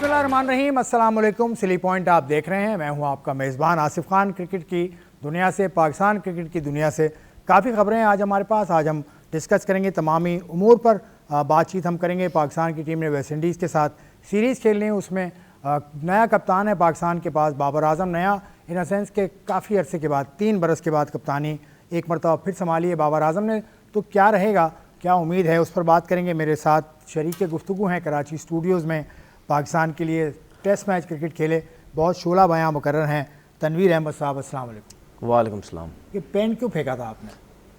बिस्मिल्लाहिर्रहमानिर्रहीम, अस्सलाम वालेकुम। सिली पॉइंट आप देख रहे हैं, मैं हूं आपका मेज़बान आसिफ खान। क्रिकेट की दुनिया से, पाकिस्तान क्रिकेट की दुनिया से काफ़ी ख़बरें हैं आज हमारे पास। आज हम डिस्कस करेंगे तमामी उमूर पर बातचीत हम करेंगे। पाकिस्तान की टीम ने वेस्ट इंडीज़ के साथ सीरीज़ खेलनी है, उसमें नया कप्तान है पाकिस्तान के पास, बाबर आजम। नया इन अ सेंस के काफ़ी अरसे के बाद, 3 बरस के बाद कप्तानी एक मरतबा फिर संभाली है बाबर आजम ने। तो क्या रहेगा, क्या उम्मीद है, उस पर बात करेंगे। मेरे साथ शरीक गुफ्तगू हैं कराची स्टूडियोज़ में, पाकिस्तान के लिए टेस्ट मैच क्रिकेट खेले, बहुत शोला बयां मुकर्रर हैं, तनवीर अहमद साहब। अस्सलाम वालेकुम। वालेकुम सलाम। ये पेन क्यों फेंका था आपने?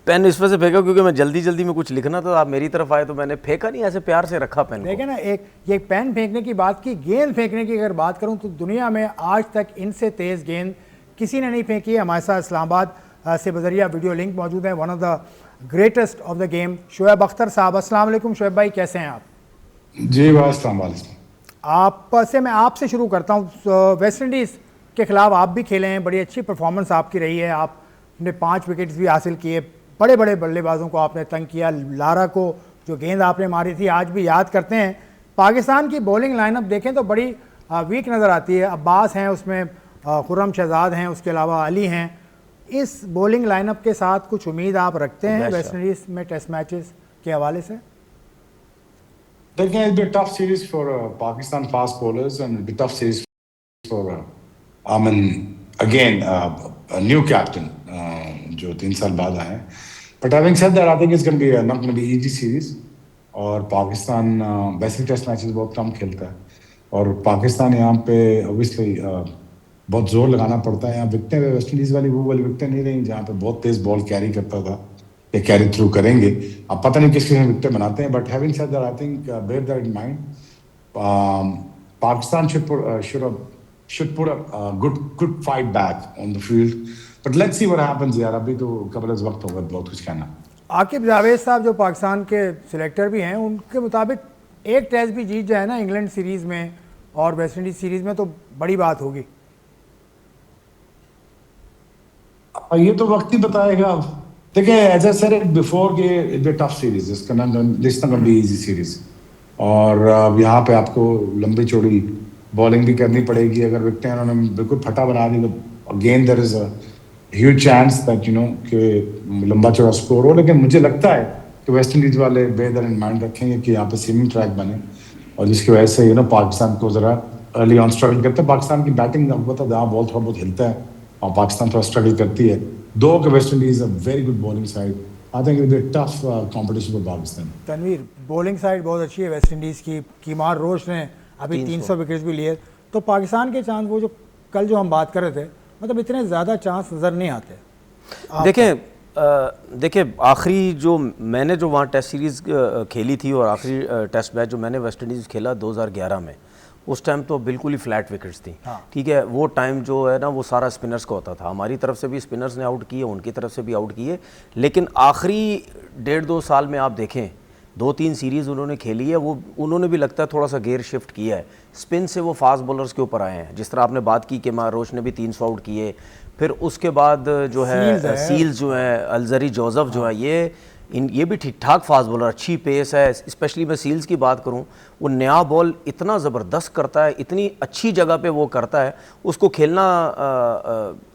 पेन इस वजह से फेंका क्योंकि मैं जल्दी में कुछ लिखना था, आप मेरी तरफ आए तो मैंने फेंका नहीं, ऐसे प्यार से रखा पेन को। देखें ना, ये पेन फेंकने की बात की, गेंद फेंकने की अगर बात करूं तो दुनिया में आज तक इनसे तेज़ गेंद किसी ने नहीं फेंकी है। हमारे साथ इस्लामाबाद से बजरिया वीडियो लिंक मौजूद है, one of the greatest of the game, Shoaib Akhtar साहब। अस्सलाम वालेकुम शोएब भाई, कैसे हैं आप? जी वालेकुम। आपसे मैं आपसे शुरू करता हूँ। वेस्ट इंडीज़ के ख़िलाफ़ आप भी खेले हैं, बड़ी अच्छी परफॉर्मेंस आपकी रही है, आपने 5 विकेट्स भी हासिल किए, बड़े बड़े बल्लेबाजों को आपने तंग किया। लारा को जो गेंद आपने मारी थी आज भी याद करते हैं। पाकिस्तान की बॉलिंग लाइनअप देखें तो बड़ी वीक नज़र आती है। अब्बास हैं उसमें, खुर्रम शहजाद हैं, उसके अलावा अली हैं। इस बॉलिंग लाइनअप के साथ कुछ उम्मीद आप रखते हैं वेस्ट इंडीज़ में टेस्ट मैचेस के हवाले से? Again, it'll be a tough series for Pakistan fast bowlers, and it'll be a tough series for a new captain जो 3 साल बाद आए हैं. But having said that, I think it's going to be not going to be easy series. और पाकिस्तान वैसे test matches बहुत कम खेलता है, और पाकिस्तान यहाँ पे obviously बहुत जोर लगाना पड़ता है। यहाँ विकटें वेस्ट इंडीज़ वाली वो वाली विकटें नहीं रही जहाँ पे बहुत तेज बॉल कैरी करता था, ये कैरी थ्रू करेंगे। अब पता नहीं किस किस्म विकेट बनाते हैं, but having said that I think bear that in mind, Pakistan should put a good fight back on the field, but let's see what happens यार। अभी तो कबल वक्त होगा बहुत कुछ कहना। आकिब जावेद साहब जो पाकिस्तान के सिलेक्टर भी हैं, उनके मुताबिक एक टेस्ट भी जीत जाए ना इंग्लैंड सीरीज़ में और वेस्ट इंडीज़ सीरीज़ में तो बड़ी बात होगी। ये तो वक्त ही बताएगा। देखिए, एज आई सेड बिफोर के it be TUF series, this not gonna be easy series. और यहाँ पे आपको लंबी चौड़ी बॉलिंग भी करनी पड़ेगी। अगर विकेटें उन्होंने बिल्कुल फटा बना दी तो again there is a huge chance that कि लंबा चौड़ा स्कोर हो। लेकिन मुझे लगता है कि वेस्ट इंडीज वाले बेहतर इन माइंड रखेंगे कि यहाँ पे स्विमिंग ट्रैक बने, और जिसकी वजह से पाकिस्तान को ज़रा अर्ली ऑन स्ट्रगल करते हैं। पाकिस्तान की बैटिंग आपको पता है, जहाँ बॉल थोड़ा बहुत हिलता है और पाकिस्तान थोड़ा स्ट्रगल करती है। दो के West Indies a very good bowling side, I think it will be tough competition for Pakistan. Tanveer, bowling side बहुत अच्छी है वेस्ट इंडीज़ की। कीमार रोश ने अभी 300 विकेट्स भी लिए, तो पाकिस्तान के चांस वो जो कल जो हम बात कर रहे थे, मतलब इतने ज़्यादा चांस नज़र नहीं आते। देखिए आखिरी जो मैंने जो वहाँ टेस्ट सीरीज़ खेली थी और आखिरी टेस्ट मैच जो मैंने वेस्ट इंडीज़ खेला 2011 में, उस टाइम तो बिल्कुल ही फ्लैट विकेट्स थी। ठीक है, वो टाइम जो है ना वो सारा स्पिनर्स का होता था। हमारी तरफ से भी स्पिनर्स ने आउट किए, उनकी तरफ से भी आउट किए। लेकिन आखिरी 1.5-2 साल में आप देखें 2-3 सीरीज़ उन्होंने खेली है, वो उन्होंने भी लगता है थोड़ा सा गेयर शिफ्ट किया है। स्पिन से वो फास्ट बॉलर्स के ऊपर आए हैं। जिस तरह आपने बात की कि मारोश ने भी 300 आउट किए, फिर उसके बाद जो है सील्स जो है, अलजरी जोसेफ जो है, ये भी ठीक ठाक फास्ट बॉलर, अच्छी पेस है। स्पेशली मैं सील्स की बात करूं, वो नया बॉल इतना ज़बरदस्त करता है, इतनी अच्छी जगह पे वो करता है, उसको खेलना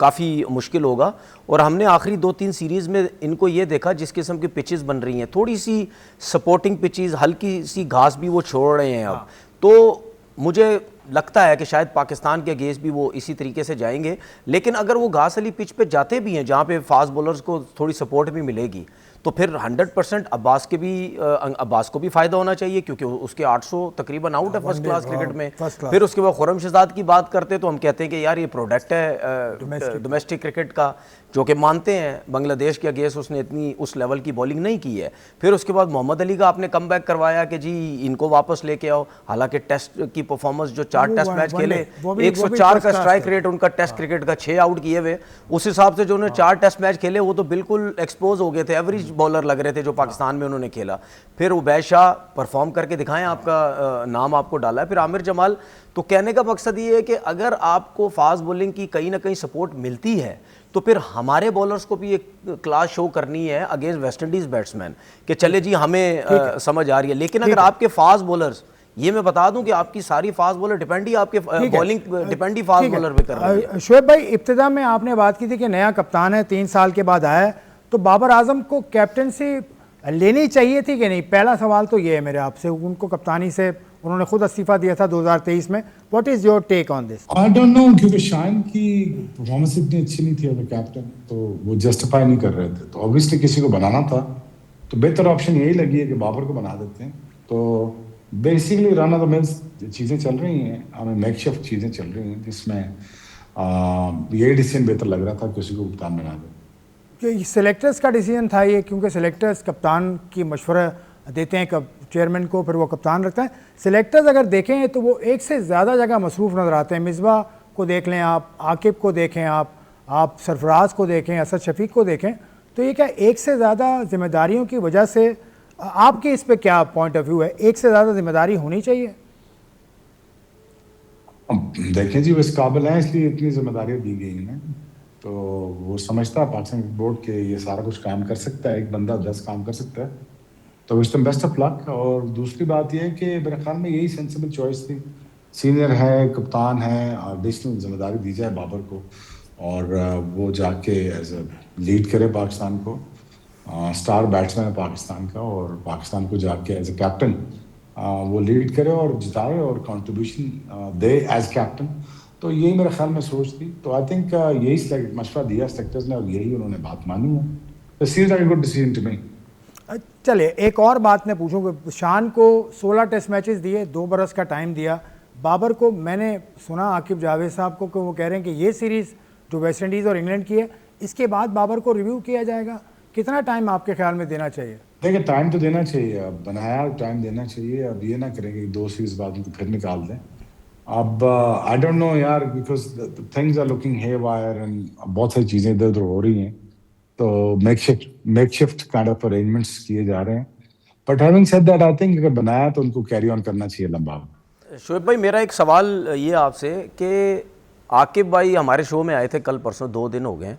काफ़ी मुश्किल होगा। और हमने आखिरी 2-3 सीरीज़ में इनको ये देखा, जिस किस्म की पिचेस बन रही हैं, थोड़ी सी सपोर्टिंग पिचेस, हल्की सी घास भी वो छोड़ रहे हैं अब। तो मुझे लगता है कि शायद पाकिस्तान के अगेंस्ट भी वो इसी तरीके से जाएंगे। लेकिन अगर वो घास वाली पिच पे जाते भी हैं जहाँ पे फास्ट बॉलर्स को थोड़ी सपोर्ट भी मिलेगी, तो फिर 100% अब्बास को भी फ़ायदा होना चाहिए, क्योंकि उसके 800 तकरीबन आउट है फर्स्ट क्लास क्रिकेट में। फिर उसके बाद खुर्रम शहजाद की बात करते तो हम कहते हैं कि यार ये प्रोडक्ट है डोमेस्टिक क्रिकेट का, जो कि मानते हैं बांग्लादेश के अगेंस्ट उसने इतनी उस लेवल की बॉलिंग नहीं की है। फिर उसके बाद मोहम्मद अली का आपने कम बैक करवाया कि जी इनको वापस लेके आओ। हालांकि टेस्ट की परफॉर्मेंस जो 4 टेस्ट मैच खेले, 104 का स्ट्राइक रेट उनका टेस्ट क्रिकेट का, 6 आउट किए हुए, उस हिसाब से जो उन्होंने 4 टेस्ट मैच खेले वो तो बिल्कुल एक्सपोज हो गए थे, एवरेज बॉलर लग रहे थे जो पाकिस्तान में उन्होंने खेला। फिर उबैद शाह परफॉर्म करके दिखाएं, आपका नाम आपको डाला है। फिर आमिर जमाल। तो कहने का मकसद ये है कि अगर आपको फास्ट बॉलिंग की कहीं ना कहीं सपोर्ट मिलती है तो फिर हमारे बॉलर्स को भी एक क्लास शो करनी है अगेंस्ट वेस्ट इंडीज़ बैट्समैन कि चले जी हमें समझ आ रही है। लेकिन अगर आपके फास्ट बॉलर्स ये मैं बता दूं कि आपकी सारी फास्ट बॉलर डिपेंड ही आपके बॉलिंग डिपेंड ही फास्ट बॉलर पे कर रही है। शोएब भाई, इब्तिदा में आपने बात की थी कि नया कप्तान है, 3 साल के बाद आया है, तो बाबर आजम को कैप्टनसी लेनी चाहिए थी कि नहीं? पहला सवाल तो ये है मेरे आपसे। उनको कप्तानी से उन्होंने खुद इस्तीफा दिया था 2023 में। What is your take on this? I don't know, क्योंकि शाइन की परफॉर्मेंस इतनी अच्छी नहीं थी एज कैप्टन, तो वो जस्टिफाई नहीं कर रहे थे, तो ऑब्वियसली किसी को बनाना था, तो बेहतर ऑप्शन यही लगी है कि बाबर को बना देते हैं। तो basically run of the mills चीज़ें चल रही हैं, हमें मेकशिफ्ट चीज़ें चल रही हैं, जिसमें यही डिसीजन बेहतर लग रहा था, किसी को कप्तान बना दे। सिलेक्टर्स का डिसीजन था ये, क्योंकि सिलेक्टर्स कप्तान की मशवरा देते हैं कब चेयरमैन को, फिर वो कप्तान रखता है। सिलेक्टर्स अगर देखें तो वो एक से ज़्यादा जगह मसरूफ़ नज़र आते हैं। मिसबा को देख लें आप, आकिब को देखें आप सरफराज को देखें, असद शफीक को देखें, तो ये क्या एक से ज़्यादा जिम्मेदारियों की वजह से, आपकी इस पे क्या पॉइंट ऑफ व्यू है? एक से ज़्यादा जिम्मेदारी होनी चाहिए? देखें जी, वो इस काबिल हैं इसलिए इतनी जिम्मेदारियां दी गई हैं, तो वो समझता है पाकिस्तान बोर्ड के ये सारा कुछ काम कर सकता है, एक बंदा 10 काम कर सकता है, तो wish them best of luck. और दूसरी बात यह है कि मेरे ख्याल में यही सेंसिबल चॉइस थी, सीनियर है, कप्तान है, एडिशनल जिम्मेदारी दी जाए बाबर को, और वो जाके एज अ लीड करे पाकिस्तान को, स्टार बैट्समैन है पाकिस्तान का, और पाकिस्तान को जाके एज ए कैप्टन वो लीड करे और जिताए और कंट्रीब्यूशन दे एज कैप्टन। तो यही मेरे ख्याल में सोच थी, तो आई थिंक यही मशवरा दिया सेलेक्टर्स ने और यही उन्होंने बात मानी है। तो सीज a good decision to me. चलिए एक और बात मैं पूछूंगा, शान को 16 टेस्ट मैचेस दिए, 2 बरस का टाइम दिया। बाबर को मैंने सुना आकिब जावेद साहब को कि वो कह रहे हैं कि ये सीरीज़ जो वेस्ट इंडीज़ और इंग्लैंड की है, इसके बाद बाबर को रिव्यू किया जाएगा। कितना टाइम आपके ख्याल में देना चाहिए? देखिए, टाइम तो देना चाहिए, अब बनाया टाइम देना चाहिए, अब ये ना करेंगे 2 सीरीज बाद उनको फिर निकाल दें। अब आई डोंट नो यार, because things are looking haywire and बहुत सारी चीज़ें इधर उधर हो रही हैं, तो मेकशिफ्ट काइंड ऑफ अरेंजमेंट्स किए जा रहे हैं। But having said that, I think अगर बनाया तो उनको कैरी ऑन करना चाहिए लंबा। शोएब भाई, मेरा एक सवाल ये आपसे कि आकिब भाई हमारे शो में आए थे कल परसों, 2 दिन हो गए,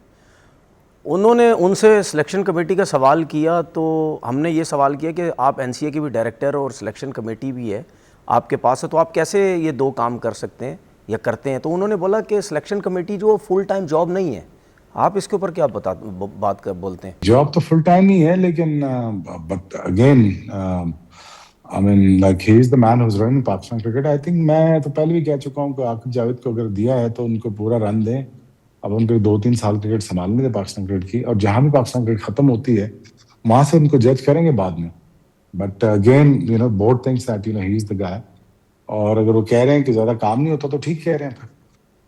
उन्होंने उनसे सिलेक्शन कमेटी का सवाल किया, तो हमने ये सवाल किया कि आप एनसीए की भी डायरेक्टर और सिलेक्शन कमेटी भी है आपके पास है, तो आप कैसे ये 2 काम कर सकते हैं या करते हैं? तो उन्होंने बोला कि सिलेक्शन कमेटी जो फुल टाइम जॉब नहीं है। आप इसके ऊपर क्या बोलते हैं? जॉब तो फुल टाइम ही है, लेकिन but again I mean like he is the man who is running Pakistan cricket. I think मैं तो पहले भी कह चुका हूँ कि आकिब जावेद को अगर दिया है तो उनको पूरा रन दें। अब उनको 2-3 साल क्रिकेट संभालने थे पाकिस्तान क्रिकेट की, और जहां भी पाकिस्तान क्रिकेट खत्म होती है वहां से उनको जज करेंगे बाद में। But again you no, board thinks that you know he is the guy, और अगर वो कह रहे हैं कि ज्यादा काम नहीं होता तो ठीक कह रहे हैं फिर।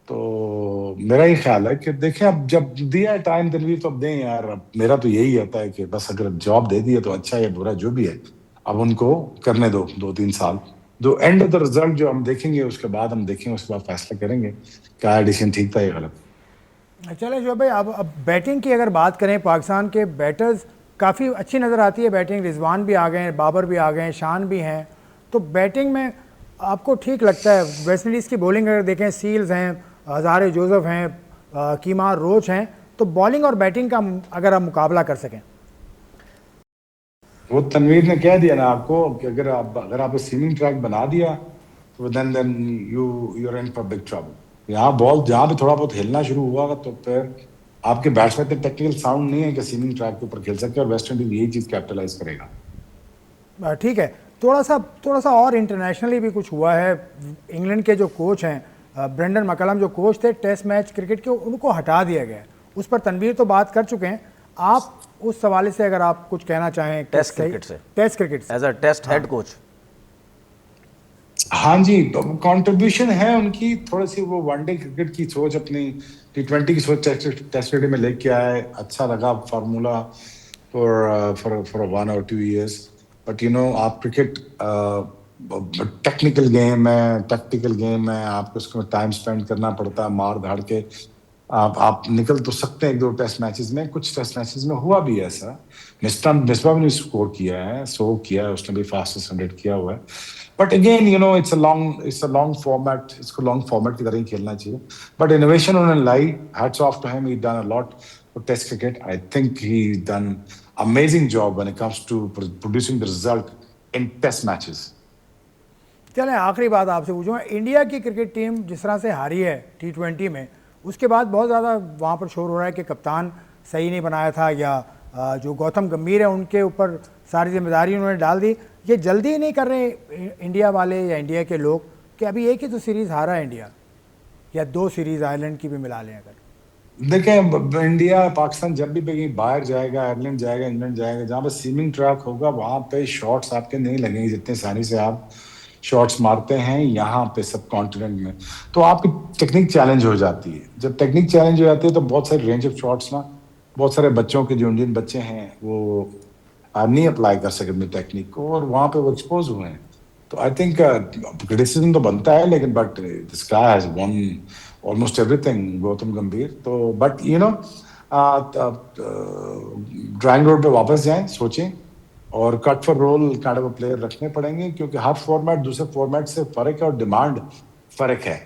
तो मेरा ये ख्याल है कि देखें, अब जब दिया है टाइम तनवीर तो अब दें यार। अब मेरा तो यही आता है कि बस अगर जॉब दे दी है तो अच्छा है, बुरा जो भी है अब उनको करने दो 2-3 साल। जो एंड ऑफ द रिजल्ट जो हम देखेंगे उसके बाद हम देखेंगे, उसके बाद फैसला करेंगे क्या डिसीजन ठीक था या गलत। चले जो भाई, अब बैटिंग की अगर बात करें, पाकिस्तान के बैटर्स काफ़ी अच्छी नज़र आती है बैटिंग। रिजवान भी आ गए हैं, बाबर भी आ गए हैं, शान भी हैं, तो बैटिंग में आपको ठीक लगता है? वेस्ट इंडीज़ की बॉलिंग अगर देखें, सील्स हैं, हज़ारे जोसेफ हैं, कीमार रोच हैं, तो बॉलिंग और बैटिंग का अगर आप मुकाबला कर सकें। वो तनवीर ने कह दिया ना आपको कि अगर आप सीमिंग ट्रैक बना दिया तो then you are in for big trouble. यहाँ बॉल जहाँ भी थोड़ा बहुत हिलना शुरू हुआ तो फिर आपके बैट्समैन इतने टेक्निकल साउंड नहीं है कि सीमिंग ट्रैक के ऊपर खेल सकते, और वेस्ट इंडीज यही चीज़ कैपिटलाइज करेगा। ठीक है, थोड़ा सा और इंटरनेशनली भी कुछ हुआ है। इंग्लैंड के जो कोच हैं ब्रेंडन मैकलम, जो कोच थे टेस्ट मैच क्रिकेट के, उनको हटा दिया गया। उस पर तनवीर तो बात कर चुके हैं, आप उस सवाल से अगर आप कुछ कहना चाहें टेस्ट क्रिकेट से as a test head coach. हाँ जी, कंट्रीब्यूशन है उनकी थोड़ी सी, वो वनडे क्रिकेट की सोच अपनी T20 की सोच टेस्ट क्रिकेट में लेके आए, अच्छा लगा formula for 1 or 2 years। But you no, आप क्रिकेट टेक्निकल गेम है, टैक्टिकल गेम है, आपको उसमें टाइम स्पेंड करना पड़ता है, मार धाड़ के आप निकल तो सकते हैं 1-2 टेस्ट मैचेस में। कुछ टेस्ट मैचेस में हुआ भी ऐसा, मिसबा ने स्कोर किया है, 100 किया है उसने भी, फास्टेस्ट 100 किया हुआ है। But again you know, it's a long format, इसको लॉन्ग फॉर्मेट की तरह ही खेलना चाहिए। बट इनोवेशन उन्होंने लाई, hats off to him, he done a lot for test cricket. I think he done amazing job when it comes to producing the result in test matches. चलें आखिरी बात आपसे पूछूंगा, इंडिया की क्रिकेट टीम जिस तरह से हारी है T20 में, उसके बाद बहुत ज़्यादा वहाँ पर शोर हो रहा है कि कप्तान सही नहीं बनाया था या जो गौतम गंभीर है उनके ऊपर सारी जिम्मेदारी उन्होंने डाल दी। ये जल्दी नहीं कर रहे इंडिया वाले या इंडिया के लोग कि अभी एक ही तो सीरीज़ हारा है इंडिया, या 2 सीरीज़ आयरलैंड की भी मिला लें अगर? देखें, इंडिया पाकिस्तान जब भी कहीं बाहर जाएगा, आयरलैंड जाएगा, इंग्लैंड जाएगा, जहाँ पे सीमिंग ट्रैक होगा वहां पे शॉट्स आपके नहीं लगेंगे जितने सारी से आप शॉट्स मारते हैं यहाँ पे सब कॉन्टिनेंट में। तो आपकी टेक्निक चैलेंज हो जाती है। जब टेक्निक चैलेंज हो जाती है तो बहुत सारे रेंज ऑफ शॉट्स ना, बहुत सारे बच्चों के जो इंडियन बच्चे हैं वो नहीं अप्लाई कर सके अपनी टेक्निक को, और वहां पे वो एक्सपोज हुए हैं। तो आई थिंक क्रिटिसिज्म तो बनता है, लेकिन but this guy has won almost everything, Gautam Gambhir. तो but you know drawing board पे वापस जाएं, सोचें, और cut for role kind of player रखने पड़ेंगे, क्योंकि हर फॉर्मेट दूसरे फॉर्मेट से फर्क है और डिमांड फर्क है।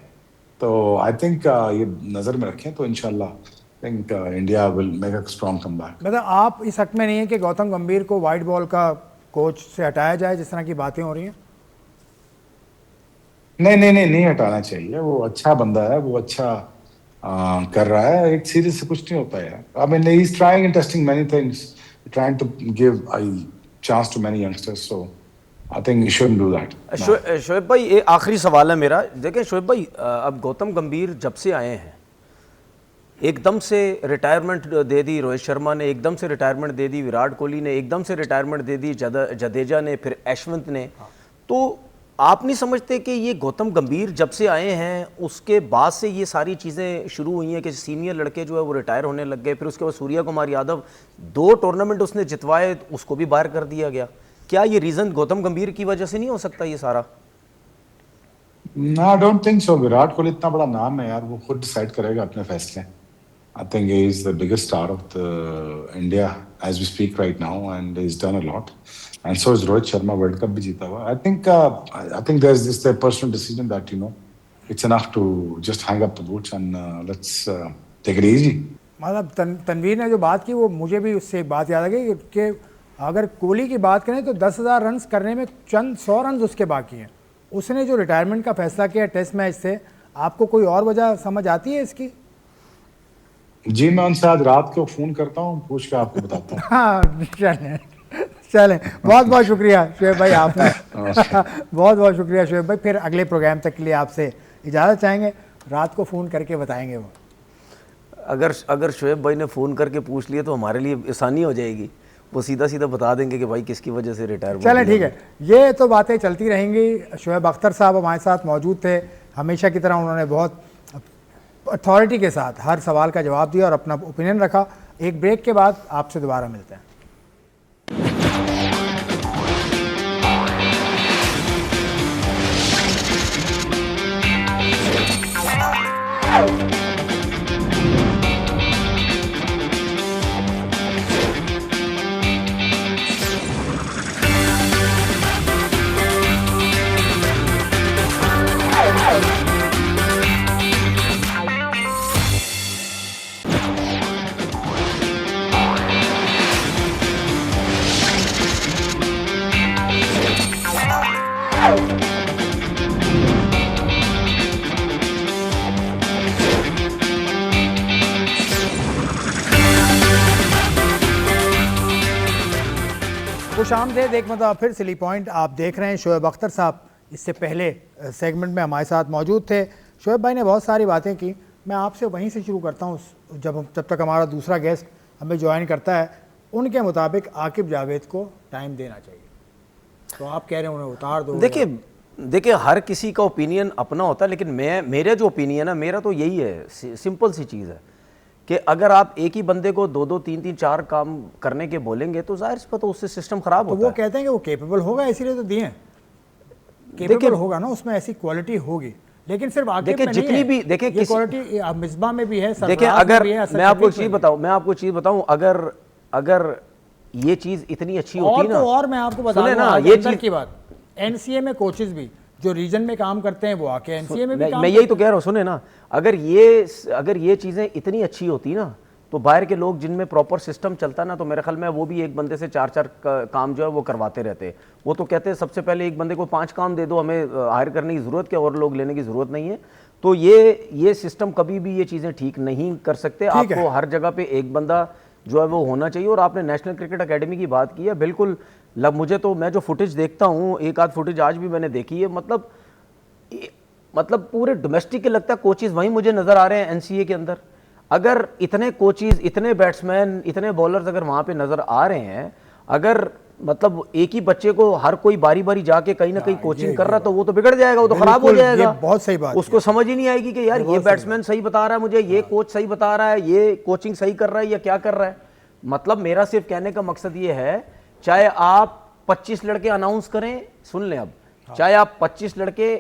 तो आई थिंक ये नज़र में रखें तो इंशाल्लाह think India will make a strong comeback. मतलब आप इस हक में नहीं है कि गौतम गंभीर को वाइट बॉल का कोच से हटाया जाए जिस तरह की बातें हो रही हैं? नहीं हटाना चाहिए। वो अच्छा बंदा है, वो अच्छा कर रहा है। एक सीरीज से कुछ नहीं होता है। I mean he is trying and testing many things, trying to give a chance to many youngsters, so I think you shouldn't do that. Shoaib भाई, ये आखिरी सवाल है मेरा। देखिए शोएब भाई, अब गौतम गंभीर जब से आए हैं एकदम से रिटायरमेंट दे दी, रोहित शर्मा ने एकदम से रिटायरमेंट दे दी, विराट कोहली ने एकदम से रिटायरमेंट दे दी, जडेजा ने, फिर अश्विन ने। तो आप नहीं समझते कि ये गौतम गंभीर जब से आए हैं उसके बाद से ये सारी चीज़ें शुरू हुई हैं कि सीनियर लड़के जो है वो रिटायर होने लग गए? फिर उसके बाद सूर्या कुमार यादव 2 टूर्नामेंट उसने जितवाए, उसको भी बाहर कर दिया गया। क्या ये रीज़न गौतम गंभीर की वजह से नहीं हो सकता ये सारा? I don't think so. Virat Kohli इतना बड़ा नाम है यार, वो खुद डिसाइड करेगा अपने फैसले। I think he is the biggest star of the India as we speak right now, and he is done a lot, and so is Rohit Sharma, World Cup भी जीता हुआ। I think there's this their personal decision that it's enough to just hang up the boots and let's take it easy। मतलब तनवीर ने जो बात की वो मुझे भी उससे एक बात याद आ गई कि अगर कोहली की बात करें तो 10,000 रन करने में चंद 100 रन उसके बाकी हैं। उसने जो रिटायरमेंट का फैसला किया टेस्ट मैच से, आपको कोई और वजह समझ आती है इसकी? जी मैं उनसे आज रात को फोन करता हूँ, पूछ के आपको बताता हूँ। हाँ चलें, बहुत बहुत शुक्रिया शोएब भाई आपने बहुत बहुत शुक्रिया शोएब भाई। फिर अगले प्रोग्राम तक के लिए आपसे इजाज़त चाहेंगे, रात को फ़ोन करके बताएंगे वो। अगर शोएब भाई ने फ़ोन करके पूछ लिया तो हमारे लिए आसानी हो जाएगी, वो सीधा सीधा बता देंगे कि भाई किसकी वजह से रिटायर। चलें ठीक है, ये तो बातें चलती रहेंगी। शोएब अख्तर साहब हमारे साथ मौजूद थे, हमेशा की तरह उन्होंने बहुत अथॉरिटी के साथ हर सवाल का जवाब दिया और अपना ओपिनियन रखा। एक ब्रेक के बाद आपसे दोबारा मिलते हैं। खुशामदीद एक मतलब फिर सिली पॉइंट आप देख रहे हैं। शोएब अख्तर साहब इससे पहले सेगमेंट में हमारे साथ मौजूद थे। शोएब भाई ने बहुत सारी बातें की, मैं आपसे वहीं से शुरू करता हूँ जब तक हमारा दूसरा गेस्ट हमें ज्वाइन करता है। उनके मुताबिक आकिब जावेद को टाइम देना चाहिए, तो आप कह रहे हैं उन्हें उतार दो। देखिए हर किसी का ओपिनियन अपना होता है, लेकिन मेरा जो ओपिनियन है मेरा तो यही है, सिंपल सी चीज़ है कि अगर आप एक ही बंदे को 2-2, 3-3, 4 काम करने के बोलेंगे तो जाहिर सी बात है उससे सिस्टम खराब होता है। वो कहते हैं कि वो केपेबल होगा इसीलिए तो दिए, केपेबल होगा ना, उसमें ऐसी क्वालिटी होगी। लेकिन सिर्फ आकिब में जितनी भी देखिए ये क्वालिटी मिसबाह में भी है। देखिए अगर मैं आपको एक चीज़ बताऊं, अगर ये चीज़ इतनी अच्छी होती ना, तो और मैं आपको बता दूं ये चीज़ की बात, एनसीए में कोचेस भी जो रीजन में काम करते हैं वो आके एनसीए में भी काम। मैं यही तो कह रहा हूँ, सुने ना, अगर ये चीज़ें इतनी अच्छी होती ना तो बाहर के लोग जिनमें प्रॉपर सिस्टम चलता ना, तो मेरे ख्याल में वो भी एक बंदे से 4-4 काम जो है वो करवाते रहते। वो तो कहते हैं सबसे पहले एक बंदे को 5 काम दे दो, हमें हायर करने की ज़रूरत क्या, और लोग लेने की ज़रूरत नहीं है। तो ये सिस्टम कभी भी ये चीज़ें ठीक नहीं कर सकते। आपको हर जगह पे एक बंदा जो है वो होना चाहिए। और आपने नेशनल क्रिकेट अकेडमी की बात की है, बिल्कुल मुझे तो, मैं जो फुटेज देखता हूँ, एक आध फुटेज आज भी मैंने देखी है, मतलब पूरे डोमेस्टिक के लगता है कोचेज वहीं मुझे नज़र आ रहे हैं एनसीए के अंदर। अगर इतने कोचेज, इतने बैट्समैन, इतने बॉलर्स अगर वहाँ पे नज़र आ रहे हैं, अगर मतलब एक ही बच्चे को हर कोई बारी बारी जाके कहीं ना कहीं कोचिंग कर रहा, तो वो तो बिगड़ जाएगा, वो तो खराब हो जाएगा। बहुत सही बात, उसको समझ ही नहीं आएगी कि यार ये बैट्समैन सही बता रहा है मुझे, ये कोच सही बता रहा है, ये कोचिंग सही कर रहा है या क्या कर रहा है। मतलब मेरा सिर्फ कहने का मकसद ये है, चाहे आप 25 लड़के अनाउंस करें, सुन लें अब, चाहे आप 25 लड़के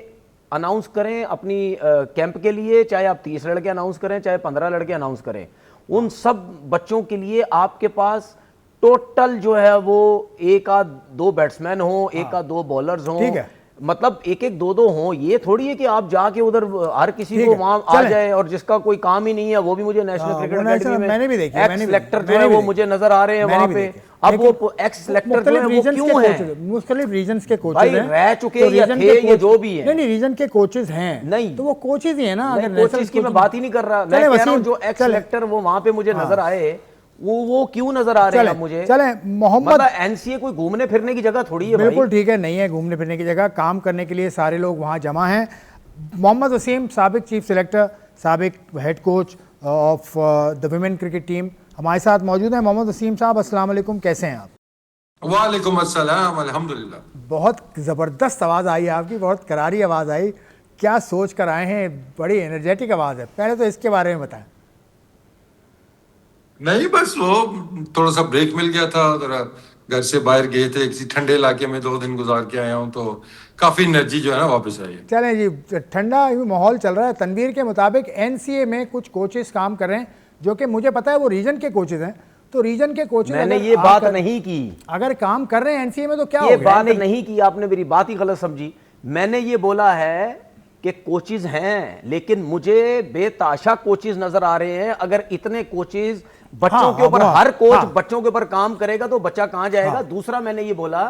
अनाउंस करें अपनी कैंप के लिए, चाहे आप 30 लड़के अनाउंस करें, चाहे 15 लड़के अनाउंस करें, उन सब बच्चों के लिए आपके पास टोटल जो है वो 1 आध 2 बैट्समैन हो, 1 आध 2 बॉलर्स हो, मतलब 1-1 2-2 हो। ये थोड़ी है कि आप जाके उधर हर किसी को वहां आ जाए, और जिसका कोई काम ही नहीं है वो भी मुझे नेशनल क्रिकेट अकेडमी में मैंने भी देखी, एक्स सिलेक्टर जो है वो मुझे नजर आ रहे हैं वहां पे। अब वो एक्स सिलेक्टर जो है वो क्यों है, मुख्तलिफ रीजन्स के कोचेज हैं, रह चुके या थे या जो भी है, नहीं रीजन के कोचेज हैं, नहीं तो वो कोचेज ही है ना। अगर कोचेज की मैं बात ही नहीं कर रहा, मैं कह रहा हूं जो एक्स सिलेक्टर वो वहां पे मुझे नजर आए, वो क्यों नजर आ रहे हैं मुझे। चले मोहम्मद, मतलब एनसीए कोई घूमने फिरने की जगह थोड़ी है। बिल्कुल ठीक है, नहीं है घूमने फिरने की जगह, काम करने के लिए सारे लोग वहां जमा हैं। मोहम्मद वसीम, साबिक चीफ सिलेक्टर, साबिक head coach of the women cricket team, हमारे साथ मौजूद हैं। मोहम्मद वसीम साहब, अस्सलाम वालेकुम, कैसे हैं आप? वालेकुम अस्सलाम, अल्हम्दुलिल्लाह। बहुत ज़बरदस्त आवाज़ आई आपकी, बहुत करारी आवाज़ आई, क्या सोच कर आए हैं? बड़ी एनर्जेटिक आवाज़ है, पहले तो इसके बारे में बताएं। नहीं, बस वो थोड़ा सा ब्रेक मिल गया था, जरा घर से बाहर गए थे, किसी ठंडे इलाके में 2 दिन गुजार के आया हूँ, तो काफ़ी एनर्जी जो है ना वापस आई है। चलें जी, ठंडा माहौल चल रहा है। तनवीर के मुताबिक एनसीए में कुछ कोचेस काम कर रहे हैं, जो कि मुझे पता है वो रीजन के कोचेज हैं, तो रीजन के कोचेज, मैंने ये बात नहीं की, अगर काम कर रहे हैं एनसीए में तो क्या ये बात नहीं की, आपने मेरी बात ही गलत समझी। मैंने ये बोला है कि कोचेज हैं, लेकिन मुझे बेताशा कोचेज नजर आ रहे हैं। अगर इतने कोचेज बच्चों के ऊपर, हर कोच बच्चों के ऊपर काम करेगा तो बच्चा कहां जाएगा। दूसरा मैंने ये बोला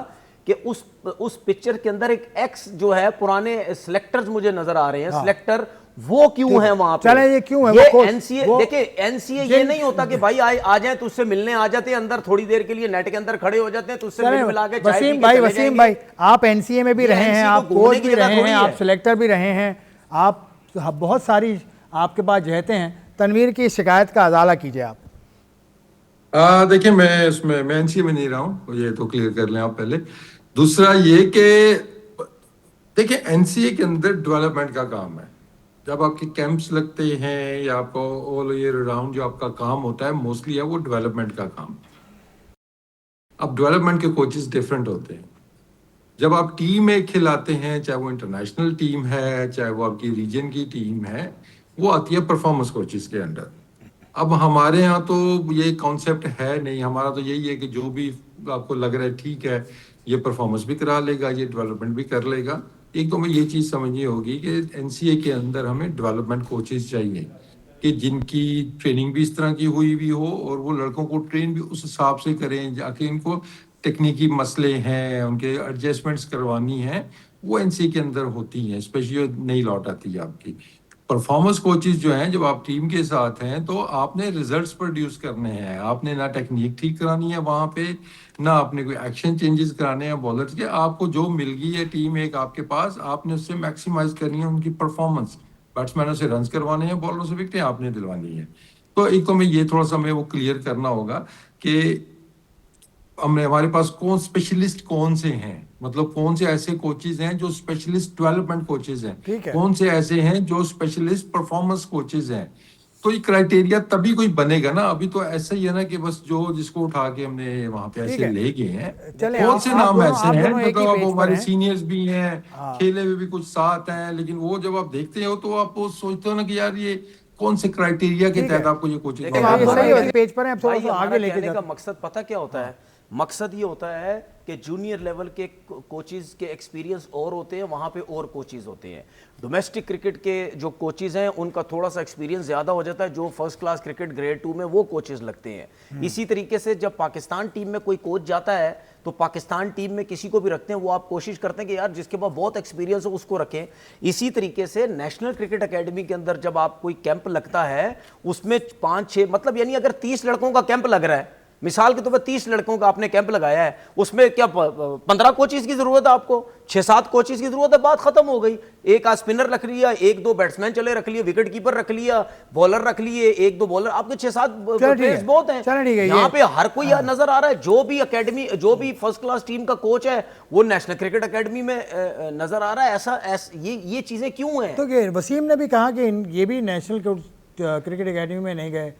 कि उस पिक्चर के अंदर एक एक्स जो है पुराने सिलेक्टर्स मुझे नजर आ रहे हैं। सिलेक्टर वो क्यों है वहां पे? चले ये क्यों है? ये एनसीए, देखिए एनसीए ये नहीं होता कि भाई आ जाए तो उससे मिलने आ जाते हैं अंदर, थोड़ी देर के लिए नेट के अंदर खड़े हो जाते हैं तो उससे मिला के वसीम भाई आप एनसीए में भी रहे हैं, आप कोच भी रहे हैं, आप सिलेक्टर भी रहे हैं, आप बहुत सारी आपके पास जहते हैं। तनवीर की शिकायत का अजाला कीजिए आप। देखिए, मैं एनसीए में नहीं रहा हूँ, ये तो क्लियर कर लें आप पहले। दूसरा ये कि देखिए एनसीए के अंदर डेवलपमेंट का काम है। जब आपके कैंप्स लगते हैं या आपको ऑल ईयर राउंड जो आपका काम होता है मोस्टली है वो डेवलपमेंट का काम। अब डेवलपमेंट के कोचेस डिफरेंट होते हैं। जब आप टीम में खिलाते हैं, चाहे वो इंटरनेशनल टीम है, चाहे वो आपकी रीजन की टीम है, वो आती है परफॉर्मेंस कोचेस के अंडर। अब हमारे यहाँ तो ये कॉन्सेप्ट है नहीं, हमारा तो यही है कि जो भी आपको लग रहा है ठीक है, ये परफॉर्मेंस भी करा लेगा, ये डेवलपमेंट भी कर लेगा। एक तो हमें ये चीज़ समझनी होगी कि एनसीए के अंदर हमें डेवलपमेंट कोचेस चाहिए कि जिनकी ट्रेनिंग भी इस तरह की हुई भी हो और वो लड़कों को ट्रेन भी उस हिसाब से करें, जाके इनको टेक्निकी मसले हैं, उनके एडजस्टमेंट्स करवानी है, वो एनसीए के अंदर होती हैं, स्पेशली नई लौट आती है आपकी। परफॉर्मेंस कोचेस जो हैं, जब आप टीम के साथ हैं तो आपने रिजल्ट्स प्रोड्यूस करने हैं, आपने ना टेक्निक ठीक करानी है वहाँ पे, ना आपने कोई एक्शन चेंजेस कराने हैं बॉलर्स के। आपको जो मिल गई है टीम एक आपके पास, आपने उससे मैक्सिमाइज करनी है उनकी परफॉर्मेंस। बैट्समैनों से रन्स करवाने हैं, बॉलरों से विकेटें आपने दिलवानी है। तो एक तो मैं ये थोड़ा सा हमें वो क्लियर करना होगा कि हमारे पास कौन स्पेशलिस्ट कौन से हैं, मतलब कौन से ऐसे कोचेज हैं जो स्पेशलिस्ट डेवलपमेंट कोचेज हैं, कौन से ऐसे हैं जो स्पेशलिस्ट परफॉर्मेंस कोचेज हैं। तो ये क्राइटेरिया तभी कोई बनेगा ना। अभी तो ऐसा ही है ना कि बस जो जिसको उठा के हमने वहां पे ऐसे ले गए हैं, कौन से नाम ऐसे हैं, मतलब आप हमारे सीनियर्स भी हैं, खेले हुए भी कुछ साथ हैं, लेकिन वो जब आप देखते हो तो आप वो सोचते हो ना कि यार ये कौन से क्राइटेरिया के तहत आपको ये कोचिंग पेज पर है। थोड़ा सा आगे लेके जाने का मकसद पता क्या होता है? मकसद ये होता है कि जूनियर लेवल के कोचेज़ के एक्सपीरियंस और होते हैं, वहाँ पे और कोचेज़ होते हैं। डोमेस्टिक क्रिकेट के जो कोचेज़ हैं उनका थोड़ा सा एक्सपीरियंस ज़्यादा हो जाता है, जो फर्स्ट क्लास क्रिकेट ग्रेड 2 में वो कोचेज़ लगते हैं। इसी तरीके से जब पाकिस्तान टीम में कोई कोच जाता है तो पाकिस्तान टीम में किसी को भी रखते हैं, वो आप कोशिश करते हैं कि यार जिसके पास बहुत एक्सपीरियंस हो उसको रखें। इसी तरीके से नेशनल क्रिकेट एकेडमी के अंदर जब आप कोई कैंप लगता है, उसमें 5-6 मतलब यानी अगर 30 लड़कों का कैंप लग रहा है, मिसाल के तौर पर 30 लड़कों का आपने कैंप लगाया है, उसमें क्या 15 कोचेस की जरूरत है, आपको 6-7 कोचेस की जरूरत है, बात खत्म हो गई। एक आज स्पिनर रख लिया, 1-2 बैट्समैन चले रख लिए, विकेट कीपर रख लिया, बॉलर रख लिए, 1-2 बॉलर, आपके 6-7 प्लेयर्स बहुत हैं। यहाँ पे हर कोई नजर आ रहा है, जो भी एकेडमी, जो भी फर्स्ट क्लास टीम का कोच है वो नेशनल क्रिकेट एकेडमी में नजर आ रहा है। ऐसा ये चीजें क्यों हैं? तो वसीम ने भी कहा कि ये भी नेशनल क्रिकेट एकेडमी में नहीं गए,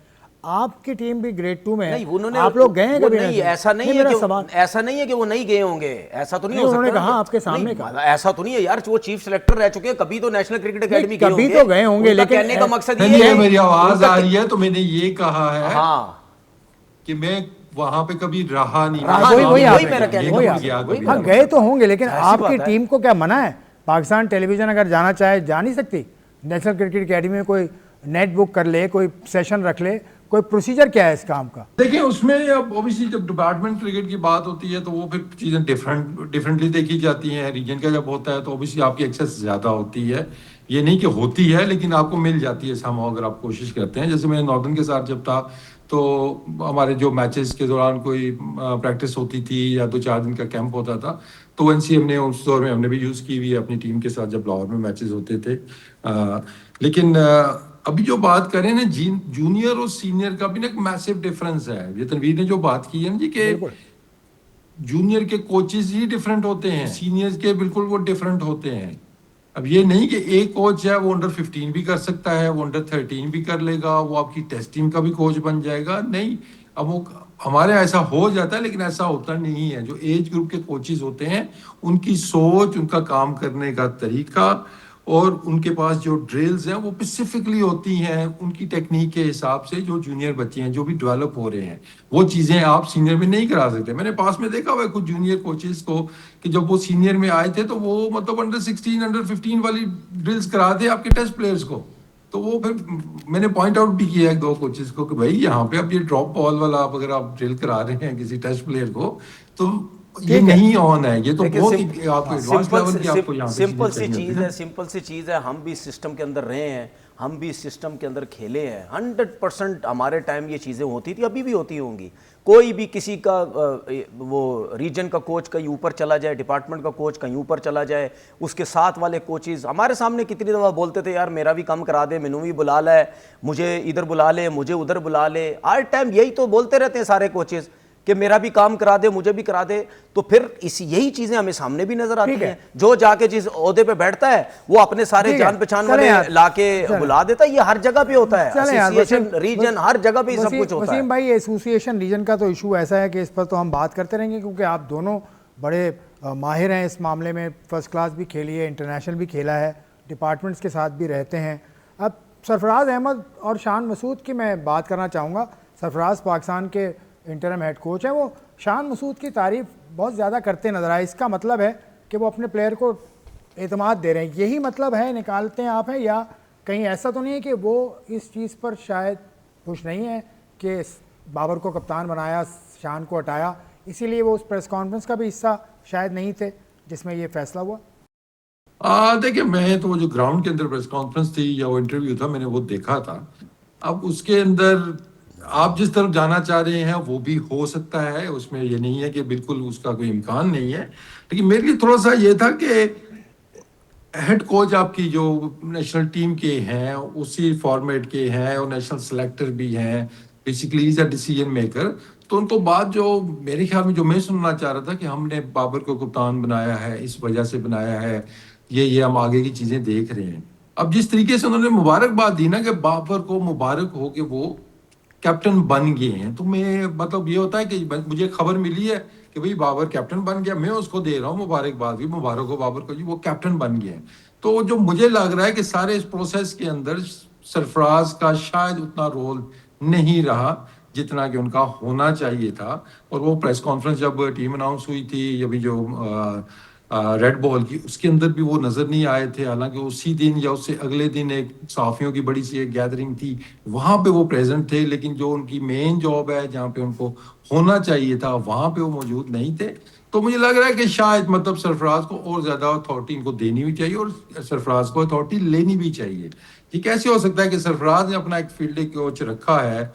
आपकी टीम भी ग्रेड 2 में है, नहीं, उन्होंने आप लोग गए हैं कभी? नहीं, ऐसा नहीं है कि ऐसा नहीं है कि वो नहीं गए होंगे, ऐसा तो नहीं हो सकता। उन्होंने कहा आपके सामने कहा, ऐसा तो नहीं है यार, वो चीफ सेलेक्टर रह चुके हैं, कभी तो नेशनल क्रिकेट एकेडमी गए कभी तो गए होंगे, लेकिन कहने का मकसद ये है, मेरी आवाज आ रही है तो मैंने ये कहा है हाँ कि मैं वहां पे कभी रहा नहीं। हाँ गए तो होंगे, लेकिन आपकी टीम को क्या मना है? पाकिस्तान टेलीविजन अगर जाना चाहे जा नहीं सकती? नेशनल क्रिकेट एकेडमी में कोई नेट बुक कर ले, कोई सेशन रख ले, कोई प्रोसीजर क्या है इस काम का? देखिए उसमें अब ऑब्वियसली जब डिपार्टमेंट क्रिकेट की बात होती है तो वो फिर चीजें डिफरेंटली देखी जाती हैं। रीजन का जब होता है तो ऑब्वियसली आपकी एक्सेस ज्यादा होती है, ये नहीं कि होती है, लेकिन आपको मिल जाती है समहाउ अगर आप कोशिश करते हैं। जैसे मैं नॉर्दर्न के साथ जब था तो हमारे जो मैचेस के दौरान कोई प्रैक्टिस होती थी या 2-4 दिन का कैंप होता था, तो एनसीएम ने उस दौर में हमने भी यूज़ की हुई है अपनी टीम के साथ जब लाहौर में मैचेस होते थे। लेकिन अभी जो बात करें ना जूनियर और सीनियर का भी ना एक मैसिव डिफरेंस है। ये तनवीर ने जो बात की है ना जी कि जूनियर के कोचेस ही डिफरेंट होते हैं, सीनियर्स के बिल्कुल वो डिफरेंट होते हैं। अब ये नहीं कि एक कोच है वो अंडर 15 भी कर सकता है, वो अंडर 13 भी कर लेगा, वो आपकी टेस्ट टीम का भी कोच बन जाएगा, नहीं। अब वो हमारे ऐसा हो जाता है, लेकिन ऐसा होता नहीं है। जो एज ग्रुप के कोचेस होते हैं उनकी सोच, उनका काम करने का तरीका और उनके पास जो ड्रिल्स हैं वो स्पेसिफिकली होती हैं उनकी टेक्निक के हिसाब से। जो जूनियर बच्चे हैं जो भी डेवलप हो रहे हैं वो चीज़ें आप सीनियर में नहीं करा सकते। मैंने पास में देखा हुआ है कुछ जूनियर कोचेस को कि जब वो सीनियर में आए थे तो वो मतलब अंडर 16 अंडर 15 वाली ड्रिल्स करा थे आपके टेस्ट प्लेयर्स को। तो वो फिर मैंने पॉइंट आउट भी किया है 2 कोचेस को कि भाई यहाँ पे आप ये ड्रॉप बॉल वाला आप अगर आप ड्रिल करा रहे हैं किसी टेस्ट प्लेयर को तो ये नहीं ऑन है। ये तो बहुत ही एडवांस लेवल की आपको यहाँ पे सिंपल सी चीज़ है। हम भी सिस्टम के अंदर रहे हैं, हम भी सिस्टम के अंदर खेले हैं। 100% हमारे टाइम ये चीज़ें होती थी, अभी भी होती होंगी। कोई भी किसी का वो रीजन का कोच कहीं ऊपर चला जाए, डिपार्टमेंट का कोच कहीं ऊपर चला जाए, उसके साथ वाले कोचेज़ हमारे सामने कितनी दफ़ा बोलते थे यार मेरा भी काम करा दे, मैनू भी बुला ले, मुझे इधर बुला ले, मुझे उधर बुला ले। हर टाइम यही तो बोलते रहते हैं सारे कोचेज़ कि मेरा भी काम करा दे, मुझे भी करा दे। तो फिर यही चीजें हमें सामने भी नजर आती हैं। जो जाके जिस ओहदे पे बैठता है वो अपने सारे जान पहचान वाले लाके बुला देता है। ये हर जगह पे होता है, एसोसिएशन रीजन हर जगह पे सब कुछ होता है। वसीम भाई, एसोसिएशन रीजन का तो इशू ऐसा है कि इस पर तो हम बात करते रहेंगे क्योंकि आप दोनों बड़े माहिर हैं इस मामले में। फर्स्ट क्लास भी खेली है, इंटरनेशनल भी खेला है, डिपार्टमेंट्स के साथ भी रहते हैं। अब सरफराज अहमद और शान मसूद की मैं बात करना चाहूँगा। सरफराज पाकिस्तान के इंटरम हेड कोच है, वो शान मसूद की तारीफ बहुत ज़्यादा करते नजर आए। इसका मतलब है कि वो अपने प्लेयर को एतमाद दे रहे हैं, यही मतलब है निकालते हैं आप हैं? या कहीं ऐसा तो नहीं है कि वो इस चीज़ पर शायद खुश नहीं है कि बाबर को कप्तान बनाया, शान को हटाया, इसीलिए वो उस प्रेस कॉन्फ्रेंस का भी हिस्सा शायद नहीं थे जिसमें ये फैसला हुआ? देखिए मैं तो वो जो ग्राउंड के अंदर प्रेस कॉन्फ्रेंस थी या वो इंटरव्यू था मैंने वो देखा था। अब उसके अंदर आप जिस तरफ जाना चाह रहे हैं वो भी हो सकता है, उसमें ये नहीं है कि बिल्कुल उसका कोई इम्कान नहीं है। लेकिन मेरे लिए थोड़ा सा ये था कि हेड कोच आपकी जो नेशनल टीम के हैं उसी फॉर्मेट के हैं और नेशनल सेलेक्टर भी हैं, basically is a decision maker. तो उनको बात जो मेरे ख्याल में जो मैं सुनना चाह रहा था कि हमने बाबर को कप्तान बनाया है, इस वजह से बनाया है, ये हम आगे की चीजें देख रहे हैं। अब जिस तरीके से उन्होंने मुबारकबाद दी ना कि बाबर को मुबारक हो कि वो कैप्टन बन गए हैं, तो मैं मतलब ये होता है कि मुझे खबर मिली है कि भाई बाबर कैप्टन बन गया, मैं उसको दे रहा हूँ मुबारकबाद भी, मुबारक हो बाबर को जी वो कैप्टन बन गए हैं। तो जो मुझे लग रहा है कि सारे इस प्रोसेस के अंदर सरफराज का शायद उतना रोल नहीं रहा जितना कि उनका होना चाहिए था। और वो प्रेस कॉन्फ्रेंस जब टीम अनाउंस हुई थी, अभी जो रेड बॉल की, उसके अंदर भी वो नज़र नहीं आए थे। हालांकि उसी दिन या उससे अगले दिन एक सहाफ़ियों की बड़ी सी एक गैदरिंग थी, वहाँ पे वो प्रेजेंट थे, लेकिन जो उनकी मेन जॉब है जहाँ पे उनको होना चाहिए था वहाँ पे वो मौजूद नहीं थे। तो मुझे लग रहा है कि शायद मतलब सरफराज को और ज़्यादा अथॉरिटी इनको देनी भी चाहिए और सरफराज को अथॉरिटी लेनी भी चाहिए। ये कैसे हो सकता है कि सरफराज ने अपना एक फील्डिंग कोच रखा है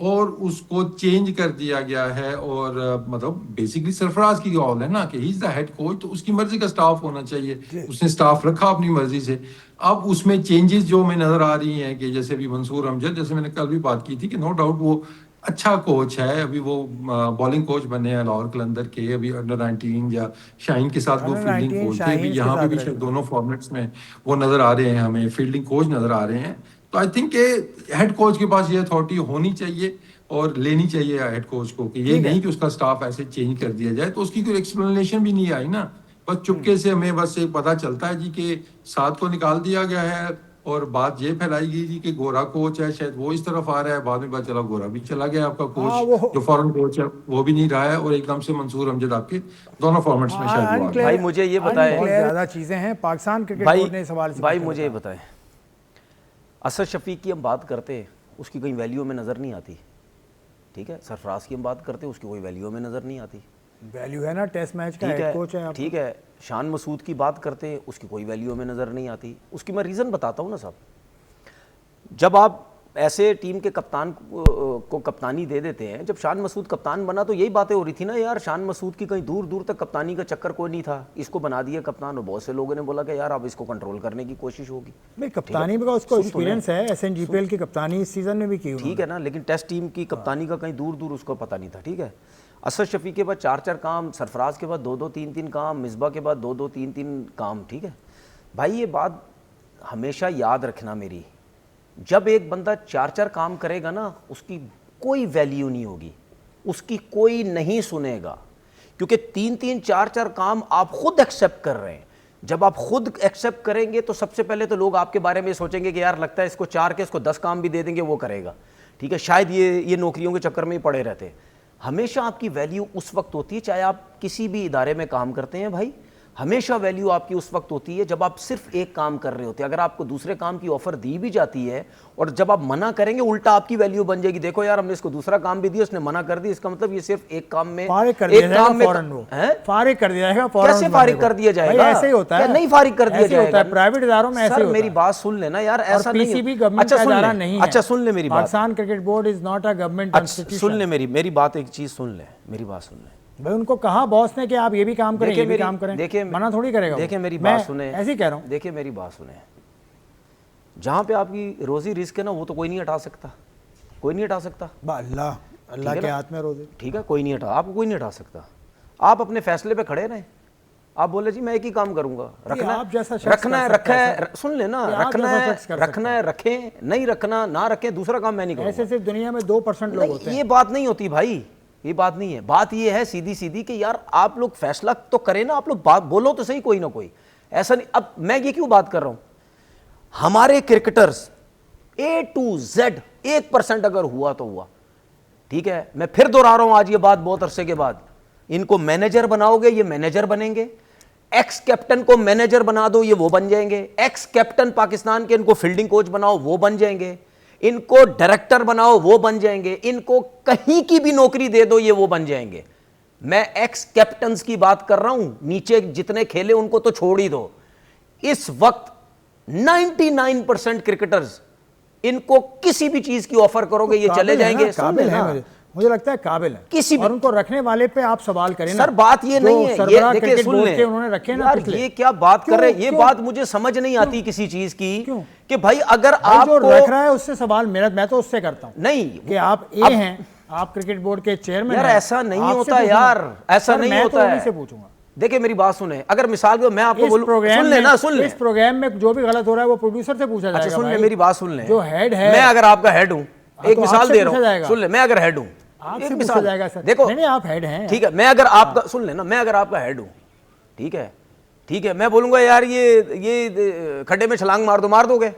और उसको चेंज कर दिया गया है, और मतलब बेसिकली सरफराज की कॉल है ना कि ही इज द हेड कोच, तो उसकी मर्जी का स्टाफ होना चाहिए। उसने स्टाफ रखा अपनी मर्जी से। अब उसमें चेंजेस जो हमें नजर आ रही हैं कि जैसे भी मंसूर अमजद, जैसे मैंने कल भी बात की थी कि नो डाउट वो अच्छा कोच है। अभी वो बॉलिंग कोच बने हैं लाहौर कलंदर के, अभी अंडर-19 या शाहीन के साथ वो अंडर फील्डिंग 19 कोच थे। अभी शाहीन के यहाँ पे साथ भी रहे शायद थे। दोनों फॉर्मेट्स में वो नजर आ रहे हैं, हमें फील्डिंग कोच नजर आ रहे हैं। तो आई थिंक हेड कोच के पास ये अथॉरिटी होनी चाहिए और लेनी चाहिए हेड कोच को, कि ये ठीक है। नहीं कि उसका स्टाफ ऐसे चेंज कर दिया जाए। तो उसकी कोई एक्सप्लेनेशन भी नहीं आई ना, बस चुपके से हमें बस एक पता चलता है जी कि 7 को निकाल दिया गया है, और बात ये फैलाई गई जी कि गोरा कोच है, शायद वो इस तरफ आ रहा है। बाद में पता चला गोरा भी चला गया, आपका हाँ कोच वो जो फॉरेन कोच है वो भी नहीं रहा है, और एकदम से मंसूर अमजद आपके दोनों फॉर्मेट्स में शायद वो आ गया। भाई मुझे ये बताएं, बहुत ज़्यादा चीज़ें हैं। पाकिस्तान क्रिकेट भाई बोर्ड ने सवाल से भाई पूछा मुझे ये था। बताएं, असद शफीक की हम बात करते हैं, उसकी कहीं वैल्यू में नज़र नहीं आती। ठीक है, सरफराज की हम बात करते हैं, उसकी कोई वैल्यू में नज़र नहीं आती। वैल्यू है ना, टेस्ट मैच का ठीक हेड है, कोच है आपका। ठीक है। शान मसूद की बात करते हैं, उसकी कोई वैल्यू में नज़र नहीं आती। उसकी मैं रीज़न बताता हूँ ना साहब। जब आप ऐसे टीम के कप्तान को कप्तानी दे देते हैं, जब शान मसूद कप्तान बना तो यही बातें हो रही थी ना यार, शान मसूद की कहीं दूर दूर तक कप्तानी का चक्कर कोई नहीं था, इसको बना दिया कप्तान। और बहुत से लोगों ने बोला कि यार अब इसको कंट्रोल करने की कोशिश होगी। भाई कप्तानी में उसको एक्सपीरियंस है, SNGPL की कप्तानी इस सीजन में भी की ठीक है ना, लेकिन टेस्ट टीम की कप्तानी का कहीं दूर दूर उसको पता नहीं था। ठीक है, असद शफीक के बाद 4-4 काम, सरफराज के बाद 2-2 3-3 काम, मिसबा के बाद 2-2 3-3 काम। ठीक है भाई, ये बात हमेशा याद रखना मेरी, जब एक बंदा 4-4 काम करेगा ना, उसकी कोई वैल्यू नहीं होगी, उसकी कोई नहीं सुनेगा, क्योंकि 3-3 4-4 काम आप खुद एक्सेप्ट कर रहे हैं। जब आप खुद एक्सेप्ट करेंगे तो सबसे पहले तो लोग आपके बारे में सोचेंगे कि यार लगता है इसको 4 के इसको 10 काम भी दे देंगे वो करेगा। ठीक है, शायद ये नौकरियों के चक्कर में ही पड़े रहते हैं। हमेशा आपकी वैल्यू उस वक्त होती है, चाहे आप किसी भी इदारे में काम करते हैं भाई, हमेशा वैल्यू आपकी उस वक्त होती है जब आप सिर्फ एक काम कर रहे होते हैं। अगर आपको दूसरे काम की ऑफर दी भी जाती है और जब आप मना करेंगे, उल्टा आपकी वैल्यू बन जाएगी। देखो यार, हमने इसको दूसरा काम भी दिया, उसने मना कर दिया, इसका मतलब ये सिर्फ एक काम में फारिग कर दिया जाएगा फौरन। वो फारिग कर दिया जाएगा फौरन। कैसे फारिग कर दिया जाएगा? ऐसे ही होता है, नहीं फारिग कर दिया जाएगा, प्राइवेट इदारों में ऐसे होता है। मेरी बात सुन लेना यार, ऐसा नहीं। पीसीबी गवर्नमेंट का इदारा नहीं है। अच्छा सुन ले मेरी बात, Pakistan cricket board is not a government institution. सुन ले मेरी बात, एक चीज सुन ले, मेरी बात सुन ले भाई। उनको कहा बॉस ने कि आप ये भी काम करें, ये भी काम करें, देखिए मना थोड़ी करेगा। देखिए मेरी बात सुने, ऐसे ही कह रहा हूँ। देखिए मेरी बात सुने, जहाँ पे आपकी रोजी रिस्क है ना, वो तो कोई नहीं हटा सकता, कोई नहीं हटा सकता। अल्लाह के हाथ में रोजी। ठीक है, कोई नहीं हटा, आपको कोई नहीं हटा सकता। आप अपने फैसले पे खड़े रहें, आप बोले जी मैं एक ही काम करूंगा, रखना है रखा है, सुन लेना, रखना है रखें, नहीं रखना ना रखें, दूसरा काम मैं नहीं करूंगा। ऐसे सिर्फ दुनिया में 2% लोग होते हैं। ये बात नहीं होती भाई, ये बात नहीं है। बात ये है सीधी सीधी कि यार आप लोग फैसला तो करें ना, आप लोग बात बोलो तो सही कोई ना कोई, ऐसा नहीं। अब मैं ये क्यों बात कर रहा हूं, हमारे क्रिकेटर्स A to Z 1% अगर हुआ तो हुआ। ठीक है, मैं फिर दोहरा रहा हूं आज ये बात बहुत अरसे के बाद, इनको मैनेजर बनाओगे ये मैनेजर बनेंगे, एक्स कैप्टन को मैनेजर बना दो ये वो बन जाएंगे, एक्स कैप्टन पाकिस्तान के इनको फील्डिंग कोच बनाओ वो बन जाएंगे, इनको डायरेक्टर बनाओ वो बन जाएंगे, इनको कहीं की भी नौकरी दे दो ये वो बन जाएंगे। मैं एक्स कैप्टन्स की बात कर रहा हूं, नीचे जितने खेले उनको तो छोड़ ही दो। इस वक्त 99% क्रिकेटर्स, इनको किसी भी चीज की ऑफर करोगे ये चले जाएंगे। काबिल है, मुझे लगता है काबिल है किसी और उनको रखने वाले पे आप सवाल करें ना। सर बात ये नहीं है, ये देखिए सुन ले, उन्होंने रखे ना यार ये क्या बात कर रहे हैं, ये बात मुझे समझ नहीं आती किसी चीज की कि भाई अगर आप जो रख रहा है उससे सवाल मेरा, मैं तो उससे करता हूं नहीं कि आप ए हैं, आप क्रिकेट बोर्ड के चेयरमैन यार, ऐसा नहीं होता यार, ऐसा नहीं होता है। से पूछूंगा, देखिए मेरी बात सुने, अगर मिसाल के मैं आपको बोलूं, सुन ले ना, सुन ले, इस प्रोग्राम में जो भी गलत हो रहा है वो प्रोड्यूसर से पूछा जाएगा। अच्छा सुन ले मेरी बात, सुन ले, जो हेड है, मैं अगर आपका हेड हूं, एक मिसाल दे रहा हूं, सुन ले, मैं अगर हेड हूं, आपसे पूछा जाएगा सर, देखो नहीं आप हेड हैं, ठीक है, मैं अगर आपका, सुन लेना, मैं अगर आपका हेड हूं, ठीक है, मैं बोलूंगा यार ये खड्डे में छलांग मार दोगे,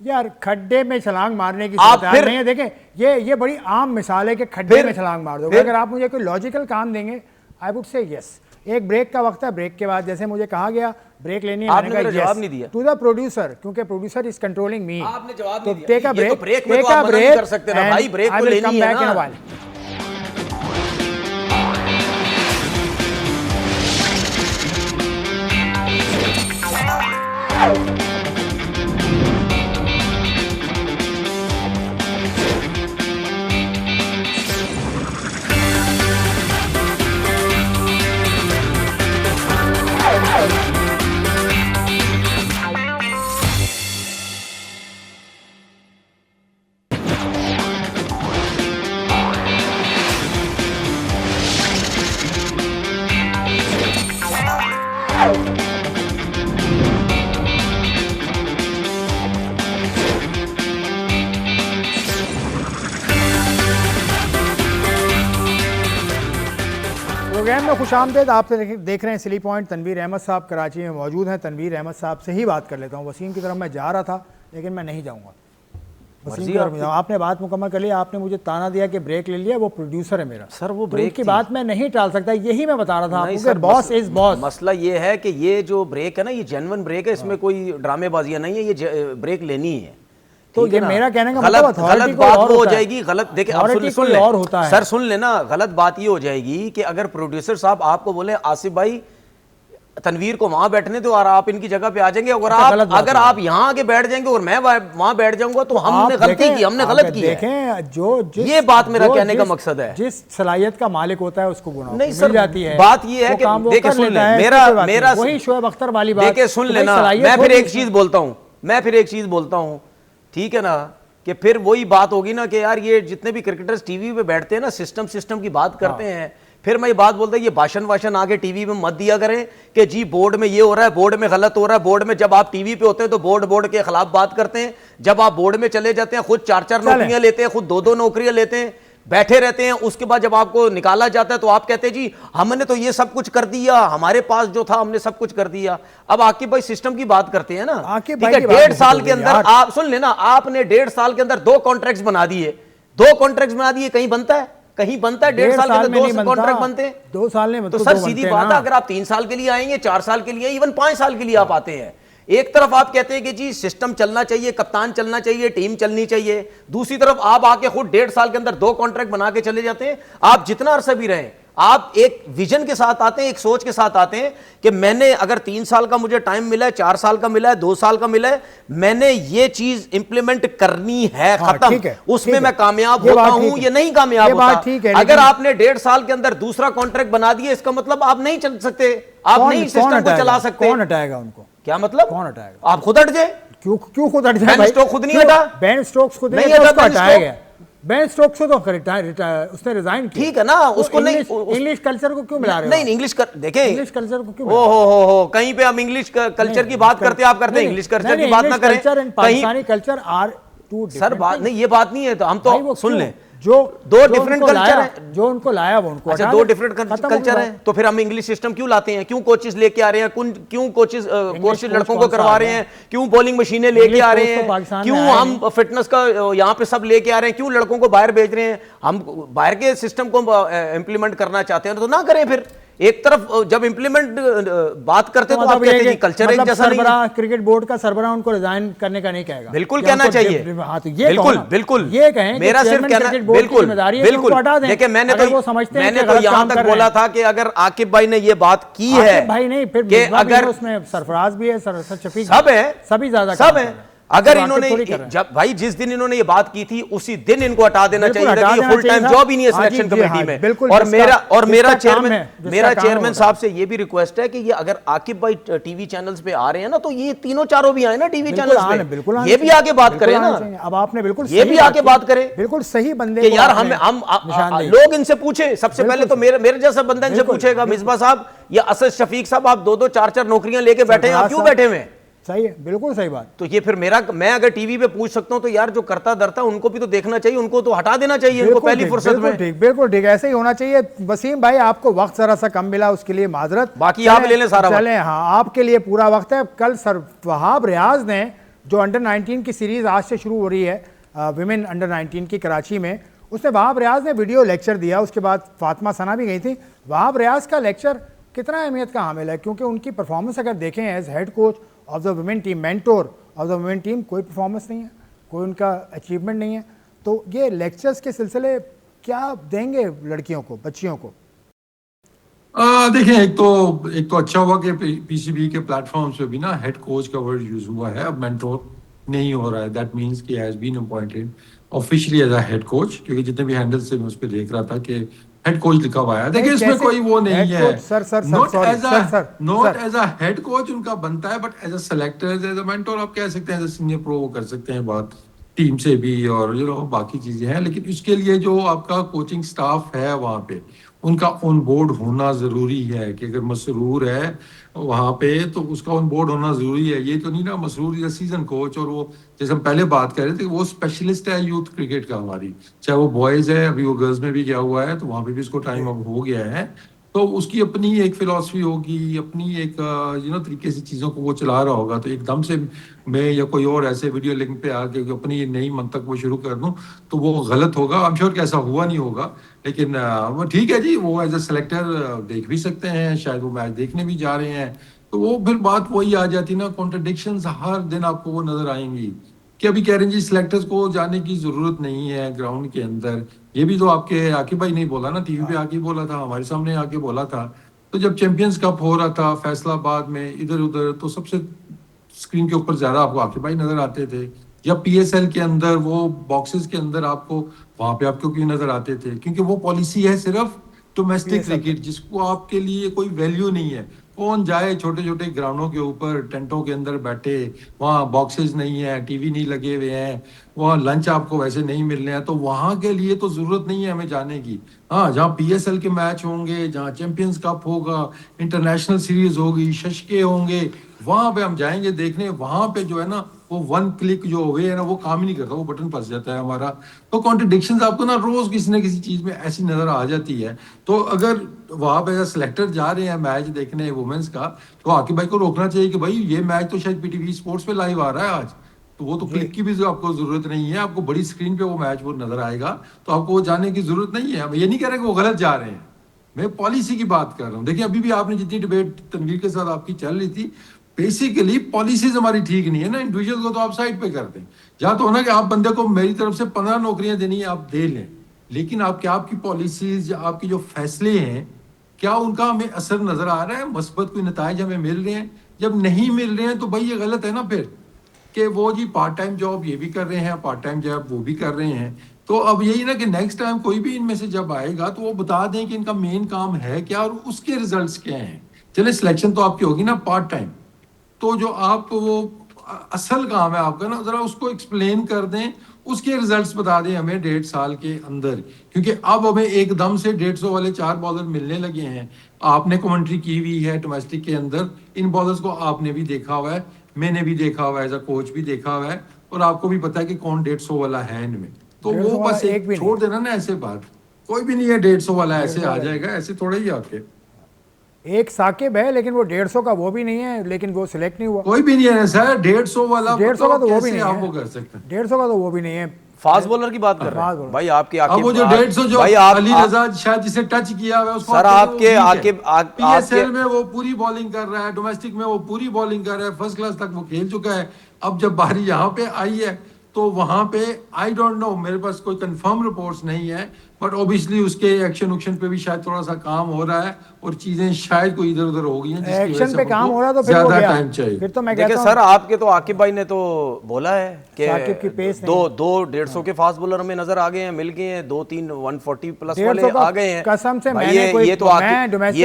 यार खड्डे में छलांग मारने की आप सूरत फिर- नहीं है। देखें ये बड़ी आम मिसाल है कि खड्डे में छलांग मार दोगे। अगर आप मुझे कोई लॉजिकल काम देंगे, आई वुड से यस। एक ब्रेक का वक्त है, ब्रेक के बाद जैसे मुझे कहा गया ब्रेक लेनी है, आपने मेरा जवाब नहीं दिया। टू द प्रोड्यूसर, क्योंकि प्रोड्यूसर इज कंट्रोलिंग मी। आपने जवाब तो नहीं टेक दिया। अ ये तो ब्रेक, ब्रेक में टेक तो अ आप मना नहीं कर सकते ना ब्रेक, भाई, ब्रेक आई तो विल लेनी कम है बैक इन ना। A while. प्रोग्राम में खुशामदेद। आप देख रहे हैं सिली पॉइंट। तनवीर अहमद साहब कराची में मौजूद हैं। तनवीर अहमद साहब से ही बात कर लेता हूँ। वसीम की तरफ मैं जा रहा था, लेकिन मैं नहीं जाऊँगा। वसीम की तरफ जाऊँ। आपने बात मुकम्मल कर ली। आपने मुझे ताना दिया कि ब्रेक ले लिया, वो प्रोड्यूसर है मेरा। सर वो तो ब्रेक की बात मैं नहीं टाल सकता, यही मैं बता रहा था नहीं आपको सर, कि बॉस इज बॉस। मसला ये है कि ये जो ब्रेक है ना, ये जेन्युइन ब्रेक है, इसमें कोई ड्रामेबाजियां नहीं है, ये ब्रेक लेनी है। तो ठीक है ये ना? मेरा कहने का गलत मतलब गलत authority बात कोई और वो हो होता है। जाएगी। गलत देखिए, आप Authority सुन कोई ले और होता है। सर, सुन लेना। गलत बात ये हो जाएगी कि अगर प्रोड्यूसर साहब आपको बोले आसिफ भाई तनवीर को वहां बैठने दो और आप इनकी जगह पे आ जाएंगे, अगर आप यहाँ आके बैठ जाएंगे और मैं वहां बैठ जाऊंगा तो हमने गलती की, हमने गलत की है। देखें ये बात मेरा कहने का मकसद है। जिस सलाहियत का मालिक होता है उसको गुना नहीं सर, जाती है। बात ये है कि देखिए सुन ले, मेरा वही शोएब अख्तर वाली बात। देखिए सुन लेना, मैं फिर एक चीज बोलता हूं, ठीक है ना, कि फिर वही बात होगी ना कि यार ये जितने भी क्रिकेटर्स टीवी पे बैठते हैं ना, सिस्टम की बात करते हैं, फिर मैं ये बात बोलता हूं, ये भाषण आगे टीवी में मत दिया करें कि जी बोर्ड में ये हो रहा है, बोर्ड में गलत हो रहा है। बोर्ड में जब आप टीवी पे होते हैं तो बोर्ड के खिलाफ बात करते हैं, जब आप बोर्ड में चले जाते हैं खुद 4-4 नौकरियां लेते हैं, खुद 2-2 नौकरियां लेते हैं, बैठे रहते हैं, उसके बाद जब आपको निकाला जाता है तो आप कहते हैं जी हमने तो ये सब कुछ कर दिया, हमारे पास जो था हमने सब कुछ कर दिया। अब आकिब भाई सिस्टम की बात करते हैं ना, ठीक है, 1.5 साल के अंदर आप सुन लेना, आपने 1.5 साल के अंदर 2 कॉन्ट्रैक्ट्स बना दिए, कहीं बनता है? कहीं बनता है 1.5 साल के अंदर 2 कॉन्ट्रैक्ट बनते हैं? 2 साल नहीं, तो सर सीधी बात है, अगर आप 3 साल के लिए आएंगे, 4 साल के लिए, इवन 5 साल के लिए आप आते हैं, एक तरफ आप कहते हैं कि जी सिस्टम चलना चाहिए, कप्तान चलना चाहिए, टीम चलनी चाहिए, दूसरी तरफ आप आके खुद 1.5 साल के अंदर 2 कॉन्ट्रैक्ट बना के चले जाते हैं। आप जितना अरसा भी रहें, आप एक विजन के साथ आते हैं, एक सोच के साथ आते हैं कि मैंने अगर 3 साल का मुझे टाइम मिला है, 4 साल का मिला है, 2 साल का मिला है, मैंने ये चीज इंप्लीमेंट करनी है, खत्म। उसमें मैं कामयाब होता हूं, ये नहीं कामयाब होता। अगर आपने 1.5 साल के अंदर दूसरा कॉन्ट्रैक्ट बना दिया, इसका मतलब आप नहीं चल सकते, आप नहीं सिस्टम को चला सकते। कौन हटाएगा उनको? क्या मतलब? कौन हटाएगा? आप खुद हट जाए। क्यों खुद हट जाए? बेन स्टोक्स खुद नहीं हटा। बेन स्टोक्स खुद नहीं हटा, हटा, हटाया गया। बेन स्टोक्स को तो उसने रिजाइन किया। ठीक है ना, उसको नहीं, इंग्लिश कल्चर को क्यों मिला रहे हो? नहीं इंग्लिश देखें, इंग्लिश कल्चर को क्यों? हो कहीं पे हम इंग्लिश कल्चर की बात करते हैं, आप करते हैं इंग्लिश कल्चर की बात ना करें। पाकिस्तानी कल्चर आर टू सर बात नहीं, ये बात नहीं है, तो हम तो सुन लें, जो 2 डिफरेंट कल्चर है, जो उनको लाया वो उनको। अच्छा 2 डिफरेंट कल्चर है, तो फिर हम इंग्लिश सिस्टम क्यों लाते हैं? क्यों कोचेस लेके आ रहे हैं? क्यों कोचेस लड़कों को करवा रहे हैं? क्यों बॉलिंग मशीनें लेके आ रहे हैं? क्यों हम फिटनेस का यहाँ पे सब लेके आ रहे हैं? क्यों लड़कों को बाहर भेज रहे हैं? हम बाहर के सिस्टम को इंप्लीमेंट करना चाहते हैं तो ना करें। फिर एक तरफ जब इंप्लीमेंट बात करते तो आप कहते हैं कल्चर एक जैसा नहीं है। क्रिकेट बोर्ड का सरबराह उनको रिजाइन करने का नहीं कहेगा, बिल्कुल कहना चाहिए। बिल्कुल ये कहें, मेरा सिर्फ कहना, बिल्कुल देखिए, मैंने तो यहाँ तक बोला था कि अगर आकिब भाई ने ये बात की है, भाई नहीं, फिर कि अगर उसमें सरफराज भी है, शफीक सब है, सभी ज्यादा सब है, अगर इन्होंने जब भाई जिस दिन इन्होंने ये बात की थी उसी दिन इनको हटा देना चाहिए था कि ये फुल टाइम जॉब ही नहीं है सिलेक्शन कमेटी में। और मेरा चेयरमैन साहब से ये भी रिक्वेस्ट है कि ये अगर आकिब भाई टीवी चैनल्स पे आ रहे हैं ना, तो ये तीनों चारों भी आए ना टीवी चैनल्स पे, ये भी आके बात करें ना। अब आपने बिल्कुल ये भी आके बात करें, बिल्कुल सही बंदे कि यार हम लोग इनसे पूछे, सबसे पहले तो मेरे जैसा बंदा इनसे पूछेगा, मिसबा साहब या असद शफीक साहब, आप 2-2 4-4 नौकरियां लेके बैठे हैं, आप क्यों बैठे हुए? सही है, बिल्कुल सही बात। तो ये फिर मैं अगर टीवी पे पूछ सकता हूं तो यार जो करता धरता उनको भी तो देखना चाहिए, उनको तो हटा देना चाहिए इनको पहली फुर्सत में। बिल्कुल ठीक, ऐसे ही होना चाहिए। वसीम भाई आपको वक्त जरा सा कम मिला, उसके लिए माजरत, बाकी आप ले लें सारा। चलें, हाँ आपके लिए पूरा वक्त है। कल सर वहाब रियाज ने जो अंडर 19 की सीरीज़ आज से शुरू हो रही है विमेन अंडर 19 की कराची में, उसमें वहाब रियाज ने वीडियो लेक्चर दिया, उसके बाद फातिमा सना भी गई थी। वहाब रियाज का लेक्चर कितना अहमियत का हामिल है, क्योंकि उनकी परफॉर्मेंस अगर देखें as head coach of the women team, mentor of the women team, कोई परफॉर्मेंस नहीं है, कोई उनका अचीवमेंट नहीं है। तो ये लेक्चर्स के सिलसिले क्या देंगे लड़कियों को, बच्चियों को? देखिए, एक तो अच्छा हुआ कि पीसीबी के प्लेटफॉर्म्स पे भी ना हेड कोच का वर्ड यूज हुआ है, अब मेंटोर नहीं हो रहा है। दैट मींस कि has been appointed officially as a head coach, क्योंकि जितने भी हैंडल्स से मैं उस पर देख रहा था कि हेड कोच लिखा हुआ है। देखिए, इसमें कोई वो नहीं है, not as a head coach उनका बनता है, but as a selector, as a mentor आप कह सकते हैं, एज अ सीनियर प्रो वो कर सकते हैं बात टीम से भी, और बाकी चीजें हैं। लेकिन इसके लिए जो आपका कोचिंग स्टाफ है वहाँ पे, उनका ऑन बोर्ड होना जरूरी है, कि अगर मसरूर है वहाँ पे तो उसका ऑन बोर्ड होना जरूरी है। ये तो नहीं ना मसरूर या सीजन कोच, और वो जैसे हम पहले बात कर रहे थे, वो स्पेशलिस्ट है यूथ क्रिकेट का हमारी, चाहे वो बॉयज है, अभी वो गर्ल्स में भी गया हुआ है, तो वहाँ पे भी उसको टाइम अब हो गया है। तो उसकी अपनी एक फिलॉसफी होगी, अपनी एक तरीके से चीज़ों को वो चला रहा होगा। तो एकदम से मैं या कोई और ऐसे वीडियो लिंक पे आके अपनी नई मंतक वो शुरू कर दूं तो वो गलत होगा। आई एम श्योर कि ऐसा हुआ नहीं होगा, लेकिन वो ठीक है जी, वो एज ए सेलेक्टर देख भी सकते हैं, शायद वो मैच देखने भी जा रहे हैं। तो वो फिर बात वही आ जाती ना, कॉन्ट्रडिक्शंस हर दिन आपको वो नजर आएंगी कि अभी कह रहे हैं जी सिलेक्टर्स को जाने की जरूरत नहीं है ग्राउंड के अंदर। ये भी तो आपके आकिब भाई नहीं बोला ना, टीवी पे आके बोला था, हमारे सामने आके बोला था। तो जब चैंपियंस कप हो रहा था फैसलाबाद में इधर उधर, तो सबसे स्क्रीन के ऊपर ज्यादा आपको आकिब भाई नजर आते थे, या पीएसएल के अंदर वो बॉक्सेस के अंदर आपको वहां पे आपको क्यों नजर आते थे? क्योंकि वो पॉलिसी है सिर्फ डोमेस्टिक क्रिकेट, जिसको आपके लिए कोई वैल्यू नहीं है। कौन जाए छोटे छोटे ग्राउंडों के ऊपर, टेंटों के अंदर बैठे, वहाँ बॉक्सेस नहीं है, टीवी नहीं लगे हुए हैं, वहाँ लंच आपको वैसे नहीं मिल रहे हैं, तो वहाँ के लिए तो जरूरत नहीं है हमें जाने की। हाँ, जहाँ पीएसएल के मैच होंगे, जहाँ चैंपियंस कप होगा, इंटरनेशनल सीरीज होगी, शशके होंगे, वहां पे हम जाएंगे देखने। वहां पे जो है ना वो वन क्लिक जो हुए है ना, वो काम ही नहीं करता, वो बटन फंस जाता है हमारा। तो कॉन्ट्रडिक्शंस आपको ना रोज किसी न किसी चीज में ऐसी नजर आ जाती है। तो अगर वहां पे सिलेक्टर जा रहे हैं मैच देखने वुमेन्स का, तो आकिब भाई को रोकना चाहिए कि भाई ये मैच तो शायद पीटीवी स्पोर्ट्स पे लाइव आ रहा है आज, तो वो तो क्लिक की भी आपको जरूरत नहीं है, आपको बड़ी स्क्रीन पे वो मैच वो नजर आएगा, तो आपको वो जाने की जरूरत नहीं है। मैं ये नहीं कह रहा कि वो गलत जा रहे हैं, मैं पॉलिसी की बात कर रहा हूँ। देखिए, अभी भी आपने जितनी डिबेट तनवीर के साथ आपकी चल रही थी, बेसिकली पॉलिसीज हमारी ठीक नहीं है ना। इंडिविजुअल को तो आप साइड पे करते हैं, या तो ना कि आप बंदे को मेरी तरफ से 15 नौकरियां देनी है आप दे लें, लेकिन आपकी पॉलिसीज या आपकी जो फैसले हैं, क्या उनका हमें असर नजर आ रहा है, मस्बत कोई नताइज हमें मिल रहे हैं? जब नहीं मिल रहे हैं तो भाई ये गलत है ना फिर, कि वो जी पार्ट टाइम जॉब ये भी कर रहे हैं, पार्ट टाइम जॉब वो भी कर रहे हैं। तो अब यही ना कि नेक्स्ट टाइम कोई भी इनमें से जब आएगा तो वो बता दें कि इनका मेन काम है क्या और उसके रिजल्ट्स क्या हैं। चले सिलेक्शन तो आपकी होगी ना पार्ट टाइम, तो जो आप वो असल काम है आपका ना, जरा उसको एक्सप्लेन कर दें, उसके रिजल्ट्स बता दें हमें 1.5 साल के अंदर। क्योंकि अब हमें एकदम से 150 वाले 4 बॉलर मिलने लगे हैं। आपने कमेंट्री की हुई है डोमेस्टिक के अंदर, इन बॉलर्स को आपने भी देखा हुआ है, मैंने भी देखा हुआ है, एज अ कोच भी देखा हुआ है, और आपको भी पता है कि कौन 150 वाला है इनमें। तो वो बस एक छोड़ देना ना ऐसे बात, कोई भी नहीं है 150 वाला ऐसे आ जाएगा, ऐसे थोड़ा ही आपके एक साकिब है, लेकिन वो 150 का वो भी नहीं है, लेकिन वो सिलेक्ट नहीं हुआ। कोई भी नहीं है सर 150 वाला, 150 का तो वो भी नहीं आप है, वो कर सकते हैं। 150 का तो वो भी नहीं है। फास्ट बॉलर की बात कर रहे हैं भाई, आपके अब वो जो 150 जो अली रजा शायद जिसे टच किया हुआ है उसको, सर आपके पीएसएल में वो पूरी बॉलिंग कर रहा है, डोमेस्टिक में वो पूरी बॉलिंग कर रहा है, फर्स्ट क्लास तक वो खेल चुका है। अब जब बारी यहाँ पे आई है तो वहां पे आई डोंट नो, मेरे पास कोई कंफर्म रिपोर्ट्स नहीं है, बट ऑब्वियसली उसके एक्शन पे भी शायद थोड़ा सा काम हो रहा है, और चीजें शायद कोई इधर उधर हो गई हैं, एक्शन पे काम हो रहा है तो फिर ज्यादा टाइम चाहिए। फिर तो मैं देखिए सर, आपके तो आकिब भाई ने तो बोला है कि की पेस दो 150 के फास्ट बॉलर हमें नजर आ गए हैं, मिल गए हैं, 2-3 140 प्लस वाले आ गए हैं। कसम से ये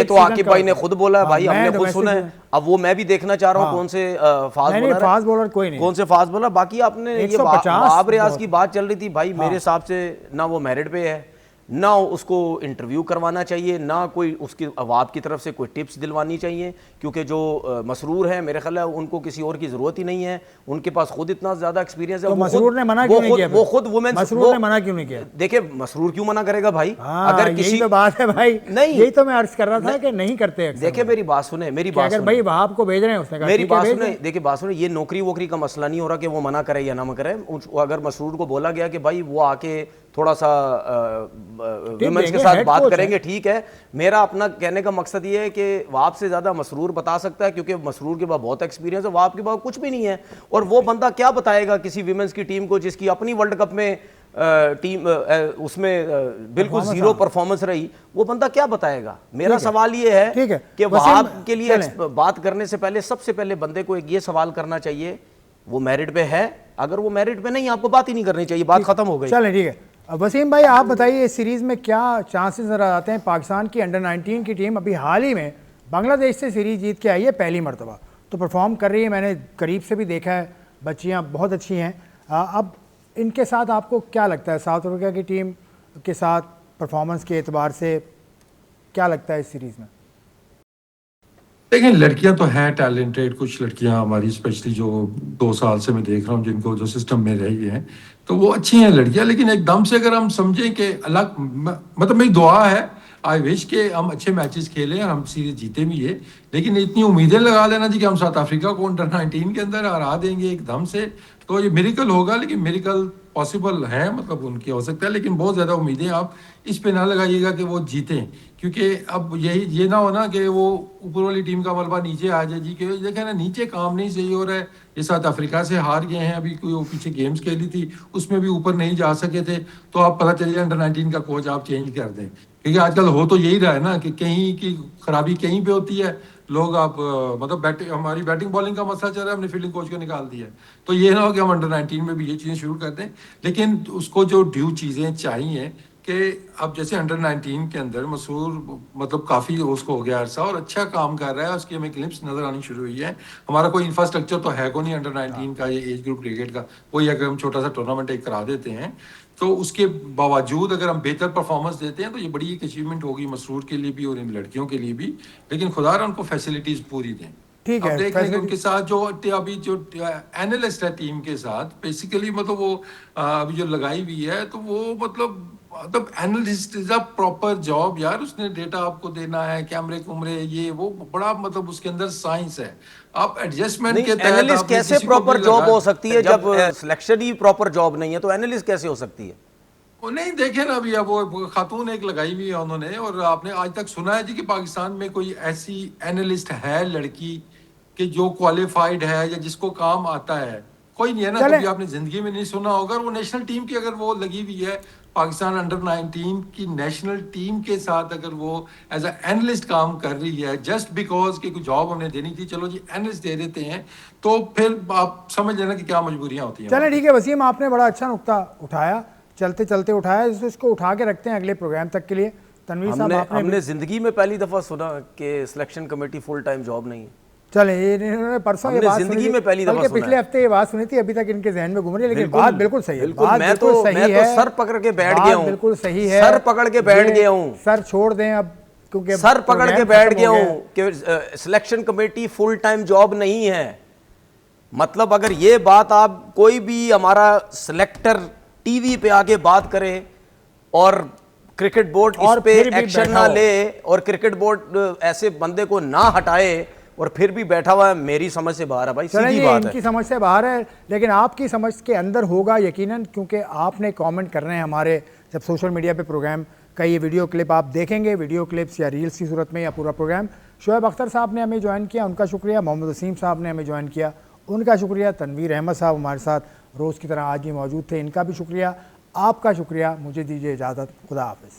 तो आकिब भाई ने खुद बोला है भाई, हमने खुद सुना है। अब वो मैं भी देखना चाह रहा हूँ कौन से फास्ट बॉलर कोई नहीं, कौन से फास्ट बॉलर। बाकी आपने ये वहाब रियाज की बात चल रही थी भाई, मेरे हिसाब से ना वो मेरिट पे है, ना उसको इंटरव्यू करवाना चाहिए, ना कोई उसकी अवाब की तरफ से कोई टिप्स दिलवानी चाहिए, क्योंकि जो मसरूर है मेरे ख्याल है उनको किसी और की ज़रूरत ही नहीं है, उनके पास खुद इतना ज़्यादा एक्सपीरियंस है। तो मसरूर ने मना क्यों नहीं किया? वो खुद वुमेन, मसरूर ने मना क्यों नहीं किया? देखिए मसरूर क्यों मना करेगा भाई? अगर यही तो बात है भाई, नहीं यही तो मैं अर्ज कर रहा था कि नहीं करते। देखिए मेरी बात सुने, मेरी बात अगर भाई वहाब को भेज रहे हैं, उसने कहा मेरी बात सुने, देखिए बात सुने, ये नौकरी वोकरी का मसला नहीं हो रहा कि वो मना करे या ना करे। अगर मसरूर को बोला गया कि भाई वो आके थोड़ा सा विमेंस के साथ बात करेंगे, ठीक है। मेरा अपना कहने का मकसद ये है कि वाप से ज़्यादा मसरूर बता सकता है, क्योंकि मसरूर के पास बहुत एक्सपीरियंस है, वाप के पास कुछ भी नहीं है। और वो बंदा क्या बताएगा किसी विमेंस की टीम को जिसकी अपनी वर्ल्ड कप में टीम उसमें बिल्कुल जीरो परफॉर्मेंस रही, वो बंदा क्या बताएगा? मेरा सवाल ये है कि वहाब के लिए बात करने से पहले सबसे पहले बंदे को एक ये सवाल करना चाहिए, वो मेरिट पे है? अगर वो मेरिट पे नहीं, आपको बात ही नहीं करनी चाहिए, बात खत्म हो गई। चलें ठीक है। वसीम भाई आप बताइए, इस सीरीज़ में क्या चांसेस नजर आते हैं? पाकिस्तान की अंडर 19 की टीम अभी हाल ही में बांग्लादेश से सीरीज जीत के आई है पहली मरतबा, तो परफॉर्म कर रही है, मैंने करीब से भी देखा है, बच्चियां बहुत अच्छी हैं। अब इनके साथ आपको क्या लगता है, साउथ अफ्रीका की टीम के साथ परफॉर्मेंस के एतबार से क्या लगता है इस सीरीज़ में? देखिए लड़कियां तो हैं टैलेंटेड, कुछ लड़कियां हमारी स्पेशली जो 2 साल से मैं देख रहा हूं जिनको जो सिस्टम में रही हैं, तो वो अच्छी हैं लड़कियां। लेकिन एकदम से अगर हम समझें कि अलग, मतलब मेरी दुआ है, आई विश के हम अच्छे मैचेस खेलें और हम सीरीज जीते भी है। लेकिन इतनी उम्मीदें लगा लेना जी कि हम साउथ अफ्रीका को अंडर 19 के अंदर हरा देंगे एकदम से, तो ये मेरिकल होगा। लेकिन मेरिकल पॉसिबल है, मतलब उनकी हो सकता है, लेकिन बहुत ज़्यादा उम्मीदें आप इस पे ना लगाइएगा कि वो जीतें, क्योंकि अब यही ये ना हो ना कि वो ऊपर वाली टीम का मलबा नीचे आ जाए जी, क्योंकि देखें ना नीचे काम नहीं सही हो रहा है। ये साउथ अफ्रीका से हार गए हैं, अभी कोई वो पीछे गेम्स खेली थी उसमें भी ऊपर नहीं जा सके थे, तो आप पता चलिए अंडर 19 का कोच आप चेंज कर दें, क्योंकि आजकल हो तो यही रहा है ना कि कहीं की खराबी कहीं पे होती है, लोग आप मतलब हमारी बैटिंग बॉलिंग का मसला चल रहा है, हमने फील्डिंग कोच को निकाल दिया है। तो ये ना हो कि हम अंडर 19 में भी ये चीज़ें शुरू कर दें, लेकिन उसको जो ड्यू चीज़ें चाहिए कि अब जैसे अंडर 19 के अंदर मसूर मतलब काफ़ी उसको हो गया अरसा और अच्छा काम कर रहा है, उसकी हमें क्लिप्स नज़र आनी शुरू हुई है। हमारा कोई इंफ्रास्ट्रक्चर तो है को नहीं अंडर 19 का, ये एज ग्रुप क्रिकेट का, वही अगर हम छोटा सा टूर्नामेंट एक करा देते हैं तो उसके बावजूद अगर हम बेहतर परफॉर्मेंस देते हैं तो ये बड़ी एक अचीवमेंट होगी मसरूर के लिए भी और इन लड़कियों के लिए भी। लेकिन खुदा उनको फैसिलिटीज़ पूरी दें। ठीक है, देख लें उनके साथ जो अभी जो एनालिस्ट है टीम के साथ, बेसिकली मतलब वो अभी जो लगाई हुई है, तो वो मतलब analyst is a proper job यार, उसने डेटा आपको देना है, कैमरे कुमरे ये वो, बड़ा मतलब उसके अंदर साइंस है। आप एडजस्टमेंट के तहत एनालिस्ट कैसे प्रॉपर जॉब हो सकती है जब सिलेक्शन ही प्रॉपर जॉब नहीं है, तो एनालिस्ट कैसे हो सकती है? वो नहीं देखे ना अभी, अब वो खातून एक लगाई हुई है उन्होंने, और आपने आज तक सुना है जी कि पाकिस्तान में कोई ऐसी एनालिस्ट है लड़की कि जो क्वालिफाइड है या जिसको काम आता है? कोई नहीं है ना, कभी आपने जिंदगी में नहीं सुना होगा। वो नेशनल टीम की अगर वो लगी हुई है, पाकिस्तान अंडर 19 की नेशनल टीम के साथ अगर वो एज अ एनालिस्ट काम कर रही है, जस्ट बिकॉज कि कोई जॉब हमने देनी थी, चलो जी एनालिस्ट दे देते हैं, तो फिर आप समझ लेना कि क्या मजबूरियां होती हैं। चलें ठीक है वसीम, आपने बड़ा अच्छा नुक्ता उठाया, चलते चलते उठाया, इसको उठा के रखते हैं अगले प्रोग्राम तक के लिए। तनवीर साहब, हमने जिंदगी में पहली दफा सुना कि selection committee full time job नहीं है। चले, इन्होंने परसों ये बात जिंदगी में पहली दफा सुना, पिछले हफ्ते ये बात सुनी थी, अभी तक इनके जहन में घूम रही है, लेकिन बात बिल्कुल सही है। बात बिल्कुल सही है, मैं तो सर पकड़ के बैठ गया हूं, बिल्कुल सही है, सर पकड़ के बैठ गया हूं। सर छोड़ दें अब, क्योंकि सर पकड़ के बैठ गया हूं कि selection committee full time job नहीं है। मतलब अगर ये बात आप कोई भी हमारा सिलेक्टर टीवी पे आके बात करे और क्रिकेट बोर्ड इस पे एक्शन ना ले और क्रिकेट बोर्ड ऐसे बंदे को ना हटाए और फिर भी बैठा हुआ है, मेरी समझ से बाहर है भाई, सीधी बात है। इनकी समझ से बाहर है, लेकिन आपकी समझ के अंदर होगा यकीनन, क्योंकि आपने कमेंट करने हैं हमारे जब सोशल मीडिया पे प्रोग्राम का ये वीडियो क्लिप आप देखेंगे, वीडियो क्लिप्स या रील्स की सूरत में या पूरा प्रोग्राम। शोएब अख्तर साहब ने हमें ज्वाइन किया, उनका शुक्रिया। मोहम्मद वसीम साहब ने हमें ज्वाइन किया, उनका शुक्रिया। तनवीर अहमद साहब हमारे साथ रोज़ की तरह आज भी मौजूद थे, इनका भी शुक्रिया। आपका शुक्रिया। मुझे दीजिए इजाज़त, खुदा हाफिज़।